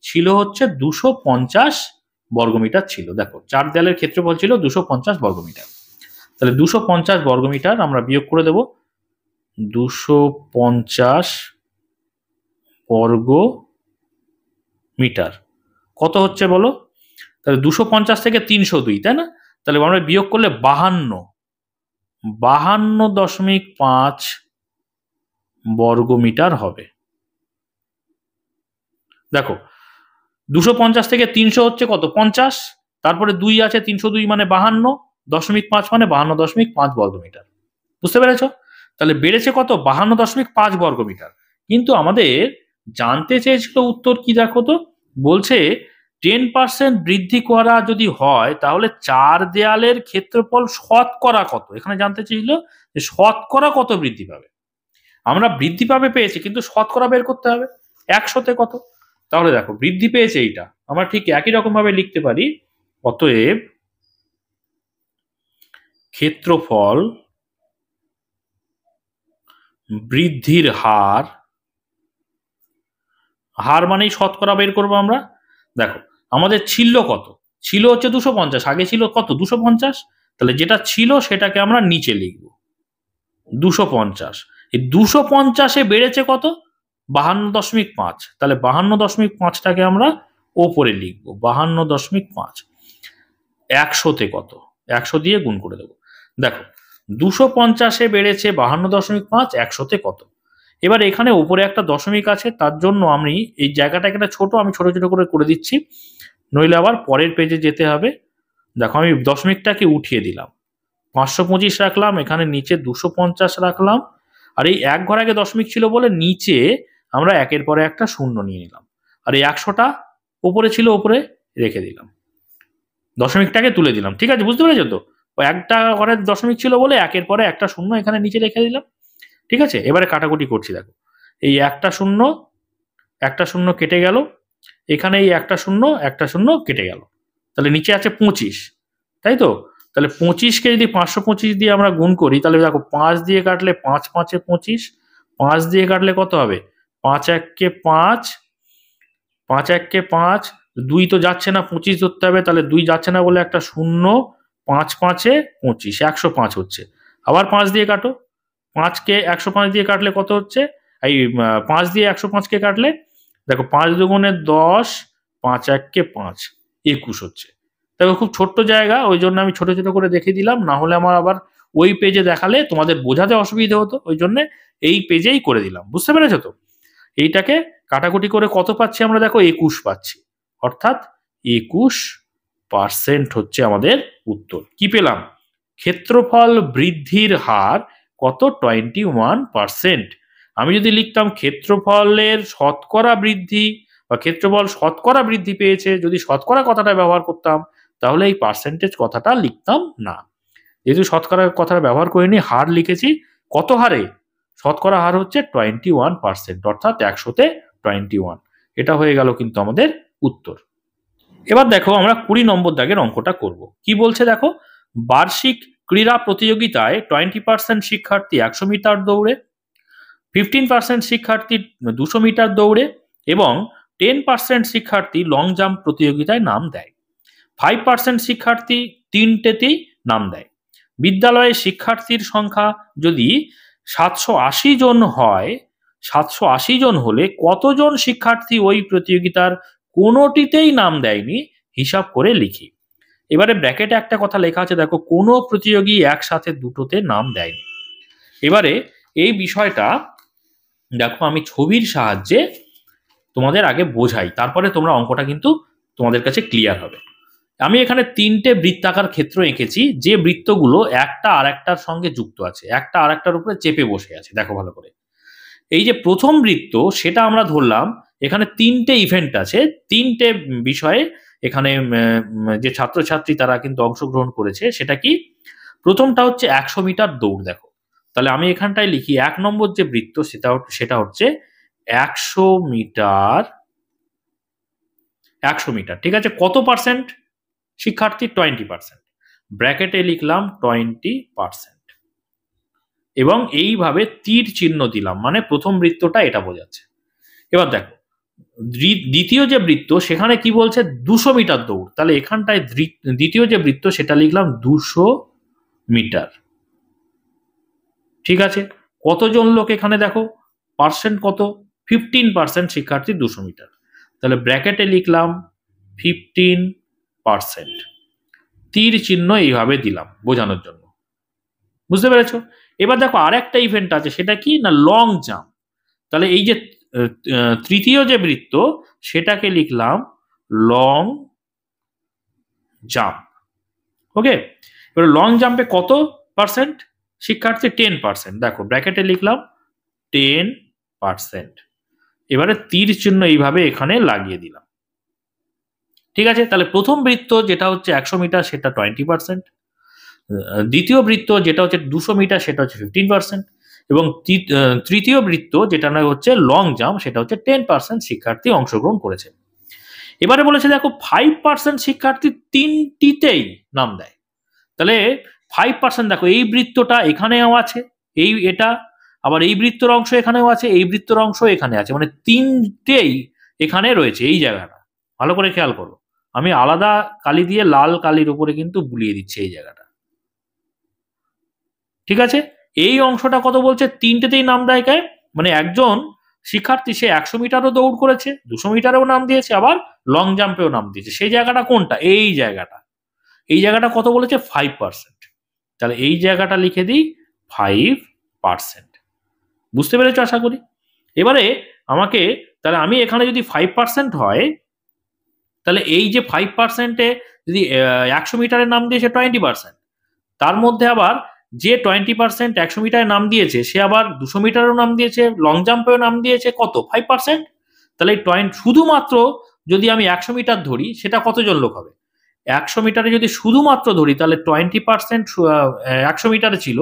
ছিল হচ্ছে 250 বর্গমিটার ছিল। দেখো 4 দেয়ালের ক্ষেত্রফল ছিল 250 বর্গমিটার। তাহলে 250 বর্গমিটার আমরা বিয়োগ করে দেব 250 বর্গ মিটার। কত হচ্ছে বলো? তাহলে 250 থেকে 302, তাই না? তাহলে আমরা বিয়োগ করলে 52.5 বর্গ মিটার হবে। দেখো 250 থেকে 300 হচ্ছে কত? 50। তারপরে 2 আছে, 302 মানে 52.5 মানে 52.5 বর্গ মিটার। বুঝতে পেরেছ? তাহলে বেড়েছে কত? 52.5 বর্গ মিটার। কিন্তু আমাদের জানতে চেয়েছিল উত্তর কি? দেখো তো বলছে 10% বৃদ্ধি করা যদি হয় তাহলে 4 দেয়ালের ক্ষেত্রফল শতকরা কত? এখানে জানতে চেয়েছিল যে শতকরা কত বৃদ্ধি পাবে। আমরা বৃদ্ধি পাবে পেয়েছি, কিন্তু শতকরা বের করতে হবে 100-তে কত। তাহলে দেখো বৃদ্ধি পেয়েছে এইটা আমরা ঠিক একই রকম ভাবে লিখতে পারি। অতএব ক্ষেত্রফল বৃদ্ধির হার মানেই শতকরা বের করবো আমরা। দেখো আমাদের ছিল কত? ছিল হচ্ছে 250, আগে ছিল কত? 250। তাহলে যেটা ছিল সেটাকে আমরা নিচে লিখব 250। এই 250-এ বেড়েছে কত? 52.5। তাহলে 52.5টাকে আমরা ওপরে লিখব 52.5। 100-তে কত? 100 দিয়ে গুণ করে দেবো। দেখো 250-এ বেড়েছে 52.5, 100-তে কত? এবার এখানে উপরে একটা দশমিক আছে, তার জন্য আমি এই জায়গাটাকে একটা আমি ছোট ছোট করে দিচ্ছি, নইলে আবার পরের পেজে যেতে হবে। দেখো আমি দশমিকটাকে উঠিয়ে দিলাম, 525 রাখলাম, এখানে নিচে 250 রাখলাম। আর এই এক ঘর আগে দশমিক ছিল বলে নিচে আমরা একের পরে একটা শূন্য নিয়ে নিলাম। আর এই 100টা উপরে ছিল, উপরে রেখে দিলাম, দশমিকটাকে তুলে দিলাম। ঠিক আছে, বুঝতে পেরেছো তো? একটা ঘরের দশমিক ছিল বলে একের পরে একটা শূন্য এখানে নিচে রেখে দিলাম। ঠিক আছে, এবারে কাটাকুটি করছি। দেখো এই একটা শূন্য কেটে গেল, এখানে এই একটা শূন্য কেটে গেল। তাহলে নিচে আছে 25, তাই তো? তাহলে 25কে যদি 525 দিয়ে আমরা গুণ করি, তাহলে দেখো 5 দিয়ে কাটলে 5 5-এ 25, 5 দিয়ে কাটলে কত হবে? 5 1-কে 5, 5 1-কে 5, 2 তো যাচ্ছে না, 25 ধরতে হবে। তাহলে 2 যাচ্ছে না বলে একটা শূন্য, 5 5-এ 25, 105 হচ্ছে। আবার 5 দিয়ে কাটো, 5-কে 105 দিয়ে কাটলে কত হচ্ছে? এই 5 দিয়ে 105-কে কাটলে দেখো 5 দুগুণে 10, 5 1-কে 5, 21 হচ্ছে। দেখো খুব ছোট্ট জায়গা, ওই জন্য আমি ছোট ছোট করে দেখে দিলাম, না হলে আমার আবার ওই পেজে দেখালে তোমাদের বোঝাতে অসুবিধা হতো, ওই জন্য এই পেজেই করে দিলাম। বুঝতে পেরেছো তো? এইটাকে কাটাকুটি করে কত পাচ্ছি আমরা? দেখো 21 পাচ্ছি, অর্থাৎ 21% হচ্ছে আমাদের উত্তর। কি পেলাম? ক্ষেত্রফল বৃদ্ধির হার কত? 21%। আমি যদি লিখতাম ক্ষেত্রফলের শতকরা বৃদ্ধি বা ক্ষেত্রফল শতকরা বৃদ্ধি পেয়েছে, যদি শতকরা কথাটা ব্যবহার করতাম তাহলে এই পার্সেন্টেজ কথাটা লিখতাম না। যেহেতু শতকরা কথাটা ব্যবহার করিনি, হার লিখেছি। কত হারে? শতকরা হার হচ্ছে 21%, অর্থাৎ 100-তে 21। এটা হয়ে গেল কিন্তু আমাদের উত্তর। এবার দেখো আমরা 20 নম্বর দাগের অঙ্কটা করব। কি বলছে দেখো, বার্ষিক ক্রীড়া প্রতিযোগিতায় 20% শিক্ষার্থী 100 মিটার দৌড়ে, 15% শিক্ষার্থী 200 মিটার দৌড়ে এবং 10% শিক্ষার্থী লং জাম্প প্রতিযোগিতায় নাম দেয়। 5% শিক্ষার্থী তিনটেতেই নাম দেয়। বিদ্যালয়ে শিক্ষার্থীর সংখ্যা যদি 780 জন হয়, 780 জন হলে কতজন শিক্ষার্থী ওই প্রতিযোগিতার কোনোটিতেই নাম দেয়নি হিসাব করে লিখি। এবারে ব্র্যাকেটে একটা কথা লেখা আছে, দেখো কোনো প্রতিযোগী একসাথে দুটোতে নাম দেয়নি। এবারে এই বিষয়টা দেখো আমি ছবির সাহায্যে তোমাদের আগে বোঝাই, তারপরে তোমরা অঙ্কটা কিন্তু তোমাদের কাছে ক্লিয়ার হবে। আমি এখানে 3টে বৃত্তাকার ক্ষেত্র এঁকেছি, যে বৃত্তগুলো একটা আরেকটার সঙ্গে যুক্ত আছে, একটা আরেকটার উপরে চেপে বসে আছে। দেখো ভালো করে, এই যে প্রথম বৃত্ত সেটা আমরা ধরলাম, এখানে 3টে ইভেন্ট আছে, 3টে বিষয়ে এখানে যে ছাত্রছাত্রী তারা কিন্তু অংশগ্রহণ করেছে। সেটা কি? প্রথমটা হচ্ছে 100 মিটার দৌড়। দেখো তাহলে আমি এখানটায় লিখি 1 নম্বর যে বৃত্ত সেটা হচ্ছে 100 মিটার। 100 মিটার, ঠিক আছে। কত পার্সেন্ট শিক্ষার্থী? 20%। ব্র্যাকেটে লিখলাম 20%, এবং এইভাবে তীর চিহ্ন দিলাম, মানে প্রথম বৃত্তটা এটা বোঝাচ্ছে। এবার দেখো দ্বিতীয় যে বৃত্ত সেখানে কি বলছে? 200 মিটার দৌড়। তাহলে এখানটায় দ্বিতীয় যে বৃত্ত সেটা লিখলাম 200 মিটার, ঠিক আছে। কতজন লোক এখানে দেখো পার্সেন্ট কত? 15% শিক্ষার্থী 200 মিটার। তাহলে ব্র্যাকেটে লিখলাম 15%, তীর চিহ্ন এইভাবে দিলাম বোঝানোর জন্য। বুঝতে পেরেছো? এবার দেখো আরেকটা ইভেন্ট আছে, সেটা কি না লং জাম্প। তাহলে এই যে তৃতীয় যে বৃত্ত সেটাকে লিখলাম লং জাম্প। ওকে, এবার লং জাম্পে কত পার্সেন্ট শিক্ষার্থী? 10%। দেখো ব্র্যাকেটে লিখলাম 10%। এবারে তীর চিহ্ন এইভাবে এখানে লাগিয়ে দিলাম, ঠিক আছে। তাহলে প্রথম বৃত্ত যেটা হচ্ছে 100 মিটার সেটা 20%, দ্বিতীয় বৃত্ত যেটা হচ্ছে 200 মিটার সেটা হচ্ছে 15%, এবং তৃতীয় বৃত্ত যেটা না হচ্ছে লং জাম্প সেটা হচ্ছে 10% শিক্ষার্থী অংশগ্রহণ করেছে। এবারে বলেছে দেখো 5% শিক্ষার্থী তিনটিতেই নাম দেয়। তাহলে 5% দেখো এই বৃত্তটা এখানেও আছে, এটা আবার এই বৃত্তর অংশ এখানেও আছে, এই বৃত্তর অংশ এখানে আছে, মানে তিনটেই এখানে রয়েছে এই জায়গাটা। ভালো করে খেয়াল করো, আমি আলাদা কালি দিয়ে লাল কালির উপরে কিন্তু বুলিয়ে দিচ্ছি এই জায়গাটা, ঠিক আছে। এই অংশটা কত বলছে? তিনটেতেই নাম দেয় কে? মানে একজন শিক্ষার্থী সে 100 মিটারও দৌড় করেছে, 200 মিটারেও নাম দিয়েছে, আবার লং জাম্পেও নাম দিয়েছে। সেই জায়গাটা কোনটা? এই জায়গাটা। এই জায়গাটা কত বলেছে? 5%। তাহলে এই জায়গাটা লিখে দিই 5%। বুঝতে পেরেছো আশা করি। এবারে আমাকে, তাহলে আমি এখানে যদি 5% হয়, তাহলে এই যে 5%-এ যদি 100 মিটারের নাম দিয়েছে 20%, তার মধ্যে আবার যে 20% 100 মিটারে নাম দিয়েছে সে আবার 200 মিটারেও নাম দিয়েছে, লং জাম্পেও নাম দিয়েছে, কত? 5%। তাহলে এই শুধুমাত্র যদি আমি 100 মিটার ধরি সেটা কতজন লোক হবে? 100 মিটারে যদি শুধুমাত্র ধরি তাহলে 20% 100 মিটারে ছিল,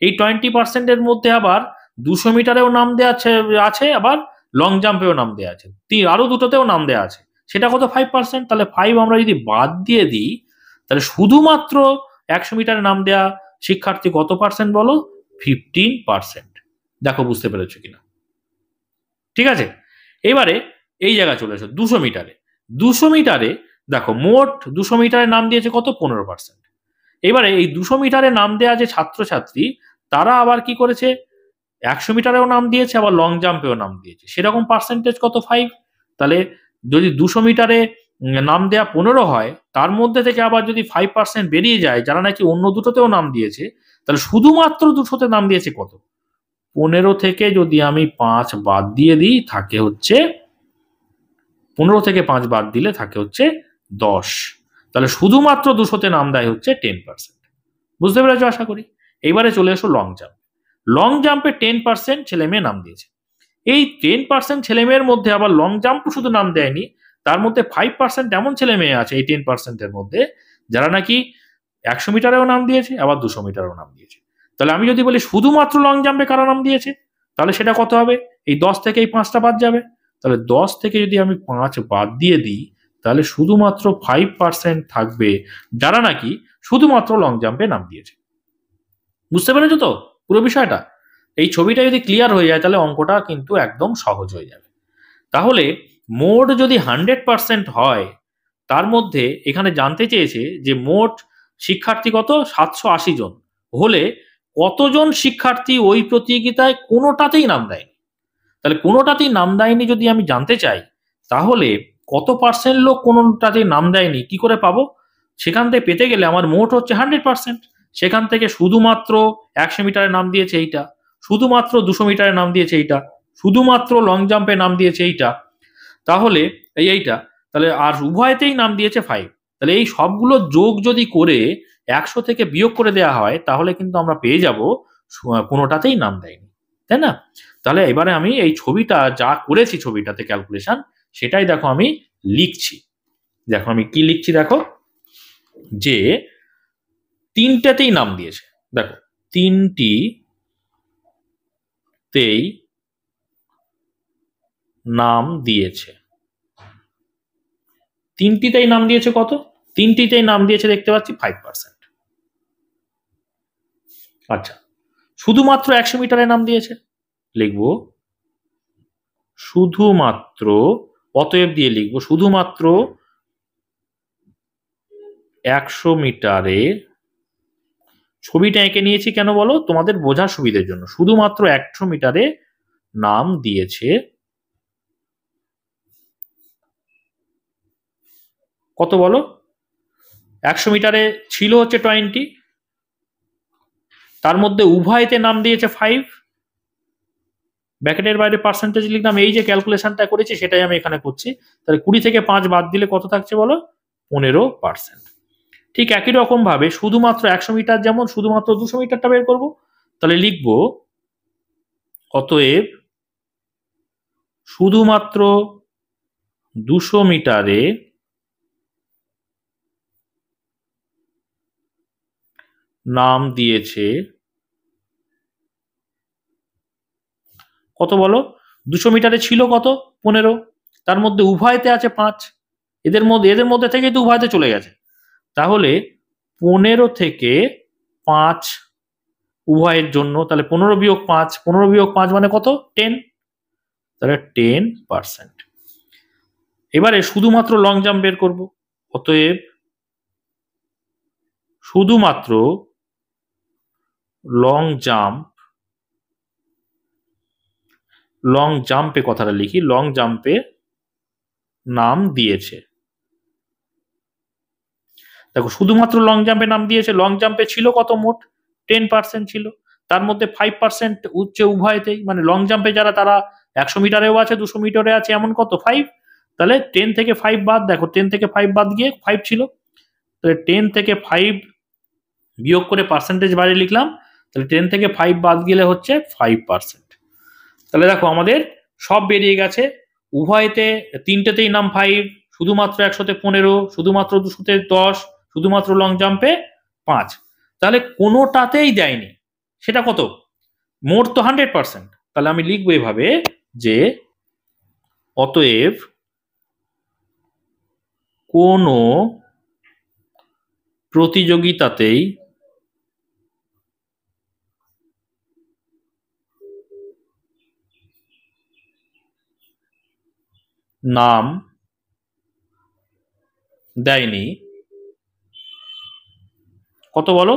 এই 20%-এর মধ্যে আবার 200 মিটারেও নাম দেওয়া আছে, আবার লং জাম্পেও নাম দেওয়া আছে, আরো দুটোতেও নাম দেওয়া আছে। সেটা কত? 5%। তাহলে 5 আমরা যদি বাদ দিয়ে দিই তাহলে শুধুমাত্র 100 মিটারে নাম দেওয়া শিক্ষার্থী কত পার্সেন্ট বলো? 15%। দেখো বুঝতে পেরেছো কিনা, ঠিক আছে। এবারে এই জায়গা চলে এসো 200 মিটারে। 200 মিটারে দেখো মোট 200 মিটারে নাম দিয়েছে কত? 15%। এবারে এই 200 মিটারে নাম দেওয়া যে ছাত্রছাত্রী তারা আবার কি করেছে? 100 মিটারেও নাম দিয়েছে, আবার লং জাম্পেও নাম দিয়েছে, সেরকম পার্সেন্টেজ কত? 5। তাহলে যদি 200 মিটারে নাম দেয়া 15 হয়, তার মধ্যে থেকে আবার যদি 5% বেরিয়ে যায় যারা নাকি অন্য দুটোতেও নাম দিয়েছে, তাহলে শুধুমাত্র 200-তে নাম দিয়েছে কত? 15 থেকে যদি আমি 5 বাদ দিয়ে দিই থাকে হচ্ছে 15 থেকে 5 বাদ দিলে থাকে হচ্ছে 10। তাহলে শুধুমাত্র 200-তে নাম দেয় হচ্ছে 10%। বুঝতে পেরেছো আশা করি। এইবারে চলে এসো লং জাম্প। লং জাম্পে 10% ছেলে মেয়ে নাম দিয়েছে। এই 10% ছেলে মেয়ের মধ্যে আবার লং জাম্প শুধু নাম দেয়নি, তার মধ্যে 5% এমন ছেলে মেয়ে আছে এই 10%-এর মধ্যে যারা নাকি 100 মিটারেও নাম দিয়েছে, আবার 200 মিটারেও নাম দিয়েছে। তাহলে আমি যদি বলি শুধুমাত্র লং জাম্পে কারা নাম দিয়েছে, তাহলে সেটা কত হবে? এই 10 থেকে এই 5টা বাদ যাবে। তাহলে 10 থেকে যদি আমি 5 বাদ দিয়ে দিই তাহলে শুধুমাত্র 5% থাকবে যারা নাকি শুধুমাত্র লং জাম্পে নাম দিয়েছে। বুঝতে পেরেছো তো পুরো বিষয়টা? এই ছবিটা যদি ক্লিয়ার হয়ে যায় তাহলে অঙ্কটা কিন্তু একদম সহজ হয়ে যাবে। তাহলে মোট যদি 100% হয়, তার মধ্যে এখানে জানতে চেয়েছে যে মোট শিক্ষার্থী কত? 780 জন হলে কতজন শিক্ষার্থী ওই প্রতিযোগিতায় কোনোটাতেই নাম দেয়নি। তাহলে কোনোটাতেই নাম দেয়নি যদি আমি জানতে চাই, তাহলে কত পার্সেন্ট লোক কোনোটাতেই নাম দেয়নি কি করে পাবো? সেখান থেকে পেতে গেলে আমার মোট হচ্ছে 100%। সেখান থেকে শুধুমাত্র 100 মিটারের নাম দিয়েছে এইটা, শুধুমাত্র 200 মিটারের নাম দিয়েছে এইটা, শুধুমাত্র লং জাম্পের নাম দিয়েছে এইটা, তাহলে এইটা, তাহলে আর উভয়তেই নাম দিয়েছে 5। তাহলে এই সবগুলো যোগ যদি করে 100 থেকে বিয়োগ করে দেওয়া হয় তাহলে কিন্তু আমরা পেয়ে যাব কোনোটাতেই নাম দেয়নি, তাই না? তাহলে এবারে আমি এই ছবিটা যা করেছি ছবিটাতে ক্যালকুলেশন সেটাই দেখো আমি লিখছি। দেখো আমি কি লিখছি, দেখো যে তিনটাতেই নাম দিয়েছে, দেখো তিনটিতেই নাম দিয়েছে। তিনটিতেই নাম দিয়েছে কত? তিনটিতেই নাম দিয়েছে দেখতে পাচ্ছি 5%। আচ্ছা, শুধুমাত্র 100 মিটারের নাম দিয়েছে, লিখবো শুধুমাত্র, অতএব দিয়ে লিখবো শুধুমাত্র 100 মিটারে। ছবিটা এঁকে নিয়েছি কেন বলো? তোমাদের বোঝার সুবিধের জন্য। শুধুমাত্র 100 মিটারে নাম দিয়েছে কত বলো? 100 মিটারে ছিল হচ্ছে 20, তার মধ্যে উভয়তে নাম দিয়েছে 5, ব্র্যাকেটের বাইরে পার্সেন্টেজ লিখলাম। এই যে ক্যালকুলেশনটা করেছি সেটাই আমি এখানে করছি। তাহলে 20 থেকে 5 বাদ দিলে কত থাকছে বলো? 15%। ঠিক একই রকম ভাবে শুধুমাত্র 100 মিটার যেমন শুধুমাত্র 200 মিটারটা বের করবো। তাহলে লিখবো অতএব শুধুমাত্র 200 মিটারে নাম দিয়েছে কত বলো? 200 মিটারে ছিল কত? 15, তার মধ্যে উভয়তে আছে 5, এদের মধ্যে থেকে তো উভয়তে চলে গেছে। তাহলে 15 থেকে 5 উভয়ের জন্য, তাহলে 15 বিয়োগ 5, 15 বিয়োগ 5 মানে কত? 10, তাহলে 10%। এবারে শুধুমাত্র লং জাম্প বের করব। অতএব শুধুমাত্র লং জাম্পে কথাটা লিখি, লং জাম্পে নাম দিয়েছে। দেখো শুধুমাত্র লং জাম্পে নাম দিয়েছে, লং জাম্পে ছিল কত? মোট 10% ছিল, তার মধ্যে 5% উঠছে উভয়তেই, মানে লং জাম্পে যারা তারা 100 মিটারেও আছে 200 মিটারে আছে এমন কত? 5। তাহলে 10 থেকে 5 বাদ, দেখো 10 থেকে 5 বাদ গিয়ে 5 ছিল, তাহলে 10 থেকে 5 বিয়োগ করে পার্সেন্টেজ বাইরে লিখলাম। তাহলে 10 থেকে 5 বাদ গেলে হচ্ছে 5%। তাহলে দেখো আমাদের সব বেরিয়ে গেছে, উভয়তে তিনটেতেই নাম 5, শুধুমাত্র 100তে 15, শুধুমাত্র 200তে 10, শুধুমাত্র লং জাম্পে 5। তাহলে কোনোটাতেই দেয়নি, সেটা কত? মোট তো 100%। তাহলে আমি লিখবো এভাবে যে অতএব কোনো প্রতিযোগিতাতেই নাম দেয়নি কত বলো?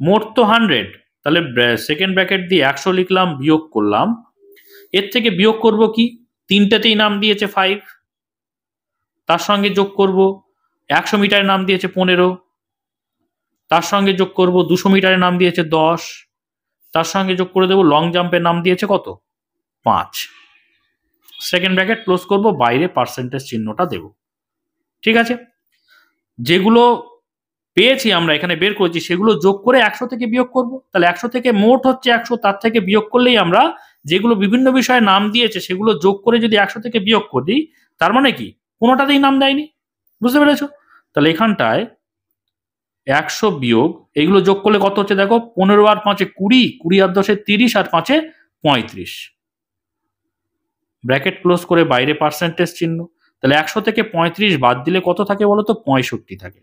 মোট তো 100, তাহলে সেকেন্ড ব্র্যাকেট দিয়ে 100 লিখলাম, বিয়োগ করলাম। এর থেকে বিয়োগ করব কি? তিনটাতেই নাম দিয়েছে 5, তার সঙ্গে যোগ করব 100 মিটারের নাম দিয়েছে 15, তার সঙ্গে যোগ করব 200 মিটারের নাম দিয়েছে 10, তার সঙ্গে যোগ করে দেবো লং জাম্পের নাম দিয়েছে কত? 5। সেকেন্ড ব্র্যাকেট ক্লোজ করব, বাইরে পার্সেন্টেজ চিহ্নটা দেব। ঠিক আছে, যেগুলো পেয়েছি আমরা এখানে বের করেছি সেগুলো যোগ করে 100 থেকে বিয়োগ করব। তাহলে 100 থেকে মোট হচ্ছে 100, তার থেকে বিয়োগ করলেই আমরা যেগুলো বিভিন্ন বিষয়ে নাম দিয়েছে সেগুলো যোগ করে যদি 100 থেকে বিয়োগ করি, তার মানে কি কোনোটাতেই নাম দেয়নি। বুঝতে পেরেছো? তাহলে এখানটায় 100 বিয়োগ এইগুলো যোগ করলে কত হচ্ছে দেখো? 15 আর 5 20, 20 আর 10 30, আর 5 35। ব্র্যাকেট ক্লোজ করে বাইরে পার্সেন্টেজ চিহ্ন। তাহলে 100 থেকে 35 বাদ দিলে কত থাকে বলো তো? 65 থাকে,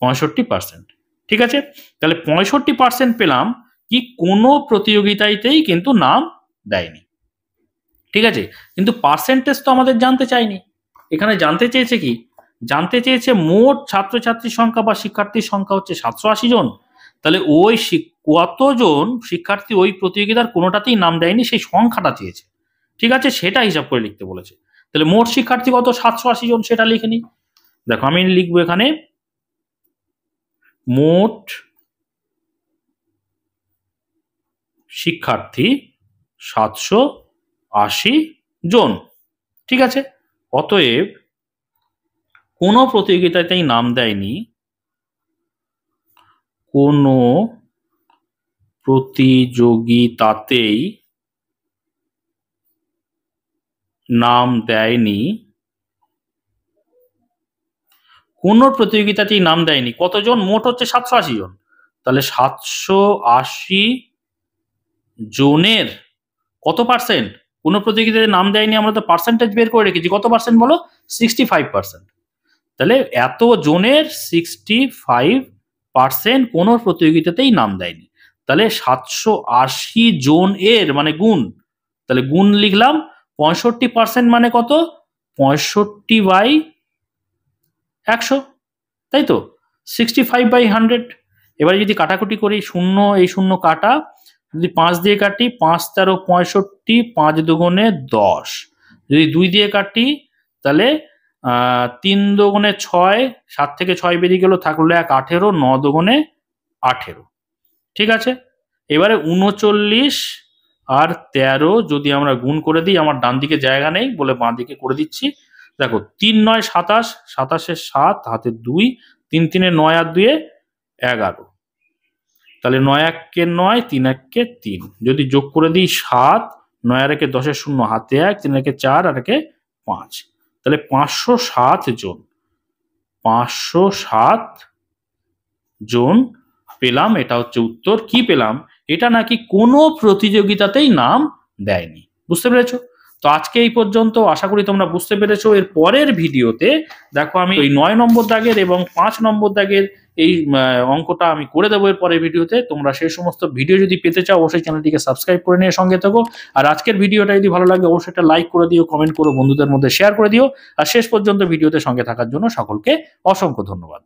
65%। ঠিক আছে, তাহলে 65% পেলাম কি কোনো প্রতিযোগিতাতেই কিন্তু নাম দেয়নি। ঠিক আছে, কিন্তু পার্সেন্টেজ তো আমাদের জানতে চাইনি। এখানে জানতে চেয়েছে কি? জানতে চেয়েছে মোট ছাত্রছাত্রীর সংখ্যা বা শিক্ষার্থীর সংখ্যা হচ্ছে 780 জন। তাহলে ওই কতজন শিক্ষার্থী ওই প্রতিযোগিতার কোনোটাতেই নাম দেয়নি সেই সংখ্যাটা চেয়েছে। ঠিক আছে, সেটা হিসাব করে লিখতে বলেছে। তাহলে মোট শিক্ষার্থী কত? 780 জন, সেটা লিখে নি। দেখো আমি লিখবো এখানে মোট শিক্ষার্থী 780 জন। ঠিক আছে, অতএব কোনো প্রতিযোগিতাতেই নাম দেয়নি, কোনো প্রতিযোগিতাতেই নাম দেয়নি, কোনো প্রতিযোগিতাতেই নাম দেয়নি কতজন? মোট হচ্ছে 780 জন। তাহলে 780 জনের কত পার্সেন্ট? কোনো প্রতিযোগিতাতে নাম দেয়নি, আমরা তো পার্সেন্টেজ বের করে রেখেছি, কত পার্সেন্ট বলো? 65%। তাহলে এত জনের 65% কোনো প্রতিযোগিতাতেই নাম দেয়নি। তাহলে 780 জন এর মানে গুণ, তাহলে গুণ লিখলাম 65% মানে কত? 65/100, তাই তো? 65/100। এবার যদি কাটাকুটি করি, শূন্য এই শূন্য কাটা, যদি 5 দিয়ে কাটি, 5 × 65, 5 দুগুণে 10, যদি 2 দিয়ে কাটি তাহলে 3 দুগুণে 6, 7 থেকে 6 বেরিয়ে গেল, থাকলো 1, 18, 9 দুগুণে 18। ঠিক আছে, এবারে 39 আর 13 যদি আমরা গুণ করে দিই, আমার ডান দিকে জায়গা নেই বলে বাঁ দিকে করে দিচ্ছি। দেখো 3 × 9 = 27, 27 7 হাতে 2, 3 3 9 আর 2 11, তাহলে 9 1 9, 3 1 3, যদি যোগ করে দিই 7, 9 আর 1 10 0 হাতে 1, 3 1 4 আর 1 5, তাহলে 507 জন, 507 জন পেলাম। এটা হচ্ছে উত্তর। কি পেলাম? এটা নাকি কোনো প্রতিযোগিতাতেই নাম দেয়নি। বুঝতে পেরেছো? তো আজকে এই পর্যন্ত, আশা করি তোমরা বুঝতে পেরেছো। এর পরের ভিডিওতে দেখো আমি ওই 9 নম্বর দাগের এবং 5 নম্বর দাগের এই অঙ্কটা আমি করে দেবো এর পরের ভিডিওতে। তোমরা সেই সমস্ত ভিডিও যদি পেতে চাও অবশ্যই চ্যানেলটিকে সাবস্ক্রাইব করে নিয়ে সঙ্গে থাকো। আর আজকের ভিডিওটা যদি ভালো লাগে অবশ্যই একটা লাইক করে দিও, কমেন্ট করো, বন্ধুদের মধ্যে শেয়ার করে দিও। আর শেষ পর্যন্ত ভিডিওতে সঙ্গে থাকার জন্য সকলকে অসংখ্য ধন্যবাদ।